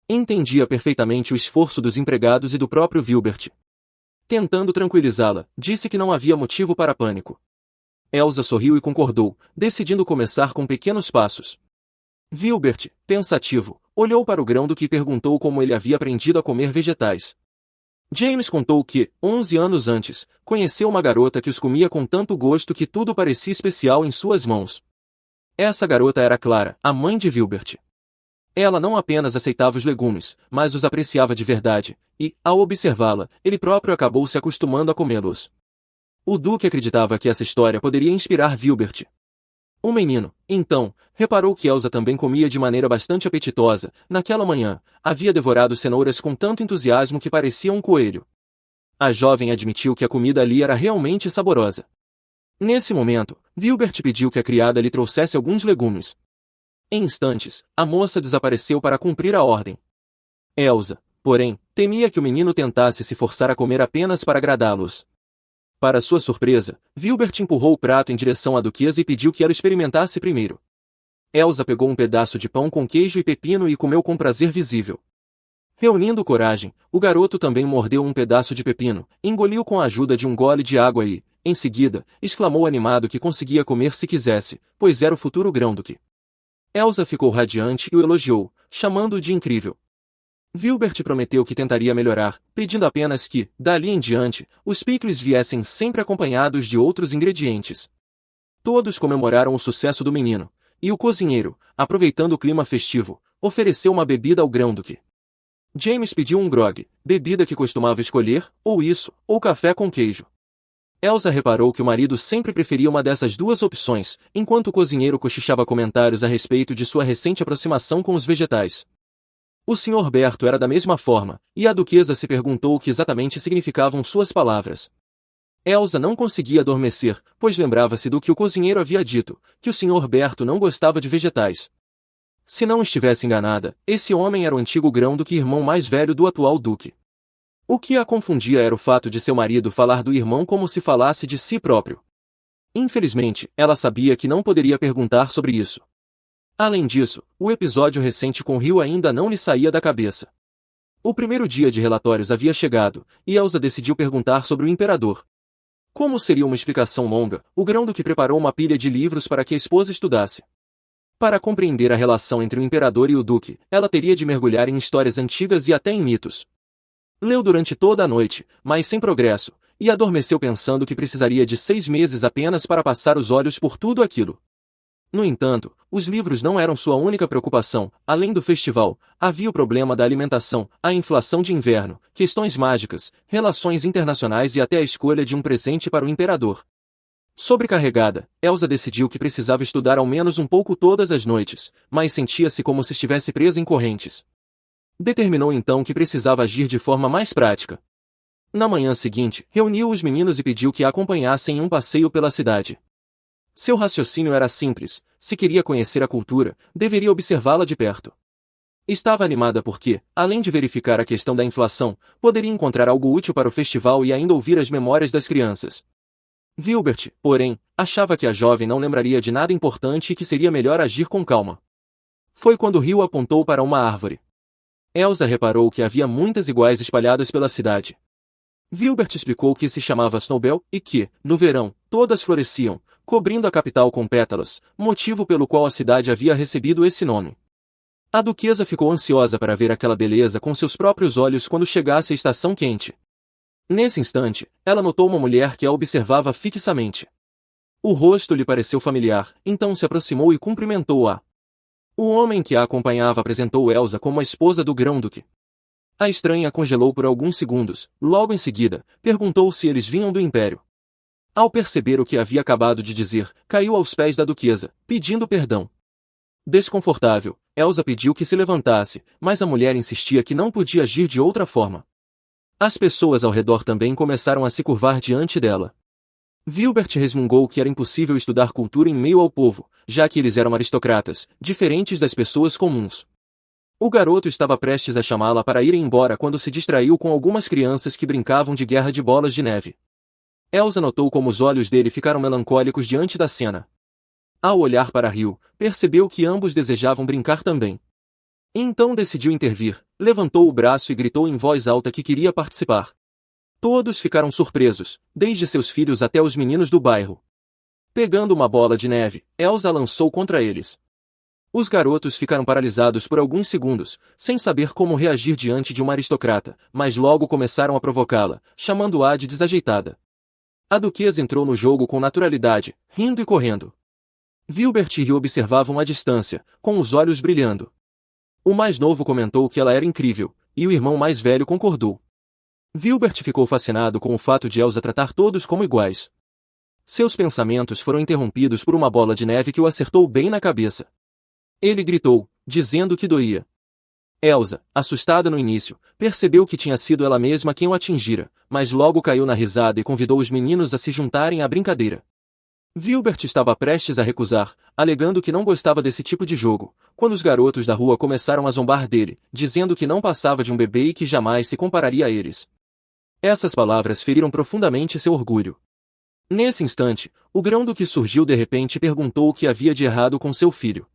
Entendia perfeitamente o esforço dos empregados e do próprio Vilbert. Tentando tranquilizá-la, disse que não havia motivo para pânico. Elsa sorriu e concordou, decidindo começar com pequenos passos. Vilbert, pensativo, olhou para o grão-duque e perguntou como ele havia aprendido a comer vegetais. James contou que, 11 anos antes, conheceu uma garota que os comia com tanto gosto que tudo parecia especial em suas mãos. Essa garota era Clara, a mãe de Vilbert. Ela não apenas aceitava os legumes, mas os apreciava de verdade, e, ao observá-la, ele próprio acabou se acostumando a comê-los. O duque acreditava que essa história poderia inspirar Vilbert. O menino, então, reparou que Elsa também comia de maneira bastante apetitosa. Naquela manhã, havia devorado cenouras com tanto entusiasmo que parecia um coelho. A jovem admitiu que a comida ali era realmente saborosa. Nesse momento, Vilbert pediu que a criada lhe trouxesse alguns legumes. Em instantes, a moça desapareceu para cumprir a ordem. Elsa, porém, temia que o menino tentasse se forçar a comer apenas para agradá-los. Para sua surpresa, Vilbert empurrou o prato em direção à duquesa e pediu que ela experimentasse primeiro. Elsa pegou um pedaço de pão com queijo e pepino e comeu com prazer visível. Reunindo coragem, o garoto também mordeu um pedaço de pepino, engoliu com a ajuda de um gole de água e, em seguida, exclamou animado que conseguia comer se quisesse, pois era o futuro grão-duque. Elsa ficou radiante e o elogiou, chamando-o de incrível. Vilbert prometeu que tentaria melhorar, pedindo apenas que, dali em diante, os picles viessem sempre acompanhados de outros ingredientes. Todos comemoraram o sucesso do menino, e o cozinheiro, aproveitando o clima festivo, ofereceu uma bebida ao grão-duque. James pediu um grog, bebida que costumava escolher, ou isso, ou café com queijo. Elsa reparou que o marido sempre preferia uma dessas duas opções, enquanto o cozinheiro cochichava comentários a respeito de sua recente aproximação com os vegetais. O Sr. Berto era da mesma forma, e a duquesa se perguntou o que exatamente significavam suas palavras. Elsa não conseguia adormecer, pois lembrava-se do que o cozinheiro havia dito, que o Sr. Berto não gostava de vegetais. Se não estivesse enganada, esse homem era o antigo grão-duque irmão mais velho do atual duque. O que a confundia era o fato de seu marido falar do irmão como se falasse de si próprio. Infelizmente, ela sabia que não poderia perguntar sobre isso. Além disso, o episódio recente com Rio ainda não lhe saía da cabeça. O primeiro dia de relatórios havia chegado, e Elsa decidiu perguntar sobre o imperador. Como seria uma explicação longa, o grão-duque preparou uma pilha de livros para que a esposa estudasse. Para compreender a relação entre o imperador e o duque, ela teria de mergulhar em histórias antigas e até em mitos. Leu durante toda a noite, mas sem progresso, e adormeceu pensando que precisaria de 6 meses apenas para passar os olhos por tudo aquilo. No entanto, os livros não eram sua única preocupação. Além do festival, havia o problema da alimentação, a inflação de inverno, questões mágicas, relações internacionais e até a escolha de um presente para o imperador. Sobrecarregada, Elsa decidiu que precisava estudar ao menos um pouco todas as noites, mas sentia-se como se estivesse presa em correntes. Determinou então que precisava agir de forma mais prática. Na manhã seguinte, reuniu os meninos e pediu que a acompanhassem em um passeio pela cidade. Seu raciocínio era simples: se queria conhecer a cultura, deveria observá-la de perto. Estava animada porque, além de verificar a questão da inflação, poderia encontrar algo útil para o festival e ainda ouvir as memórias das crianças. Vilbert, porém, achava que a jovem não lembraria de nada importante e que seria melhor agir com calma. Foi quando Rio apontou para uma árvore. Elsa reparou que havia muitas iguais espalhadas pela cidade. Vilbert explicou que se chamava Snowbell e que, no verão, todas floresciam, cobrindo a capital com pétalas, motivo pelo qual a cidade havia recebido esse nome. A duquesa ficou ansiosa para ver aquela beleza com seus próprios olhos quando chegasse a estação quente. Nesse instante, ela notou uma mulher que a observava fixamente. O rosto lhe pareceu familiar, então se aproximou e cumprimentou-a. O homem que a acompanhava apresentou Elsa como a esposa do grão-duque. A estranha congelou por alguns segundos, logo em seguida, perguntou se eles vinham do Império. Ao perceber o que havia acabado de dizer, caiu aos pés da duquesa, pedindo perdão. Desconfortável, Elsa pediu que se levantasse, mas a mulher insistia que não podia agir de outra forma. As pessoas ao redor também começaram a se curvar diante dela. Vilbert resmungou que era impossível estudar cultura em meio ao povo, já que eles eram aristocratas, diferentes das pessoas comuns. O garoto estava prestes a chamá-la para ir embora quando se distraiu com algumas crianças que brincavam de guerra de bolas de neve. Elsa notou como os olhos dele ficaram melancólicos diante da cena. Ao olhar para Rio, percebeu que ambos desejavam brincar também. Então decidiu intervir, levantou o braço e gritou em voz alta que queria participar. Todos ficaram surpresos, desde seus filhos até os meninos do bairro. Pegando uma bola de neve, Elsa a lançou contra eles. Os garotos ficaram paralisados por alguns segundos, sem saber como reagir diante de uma aristocrata, mas logo começaram a provocá-la, chamando-a de desajeitada. A duquesa entrou no jogo com naturalidade, rindo e correndo. Vilbert e Rio observavam à distância, com os olhos brilhando. O mais novo comentou que ela era incrível, e o irmão mais velho concordou. Vilbert ficou fascinado com o fato de Elsa tratar todos como iguais. Seus pensamentos foram interrompidos por uma bola de neve que o acertou bem na cabeça. Ele gritou, dizendo que doía. Elsa, assustada no início, percebeu que tinha sido ela mesma quem o atingira, mas logo caiu na risada e convidou os meninos a se juntarem à brincadeira. Vilbert estava prestes a recusar, alegando que não gostava desse tipo de jogo, quando os garotos da rua começaram a zombar dele, dizendo que não passava de um bebê e que jamais se compararia a eles. Essas palavras feriram profundamente seu orgulho. Nesse instante, o grão-duque surgiu de repente e perguntou o que havia de errado com seu filho.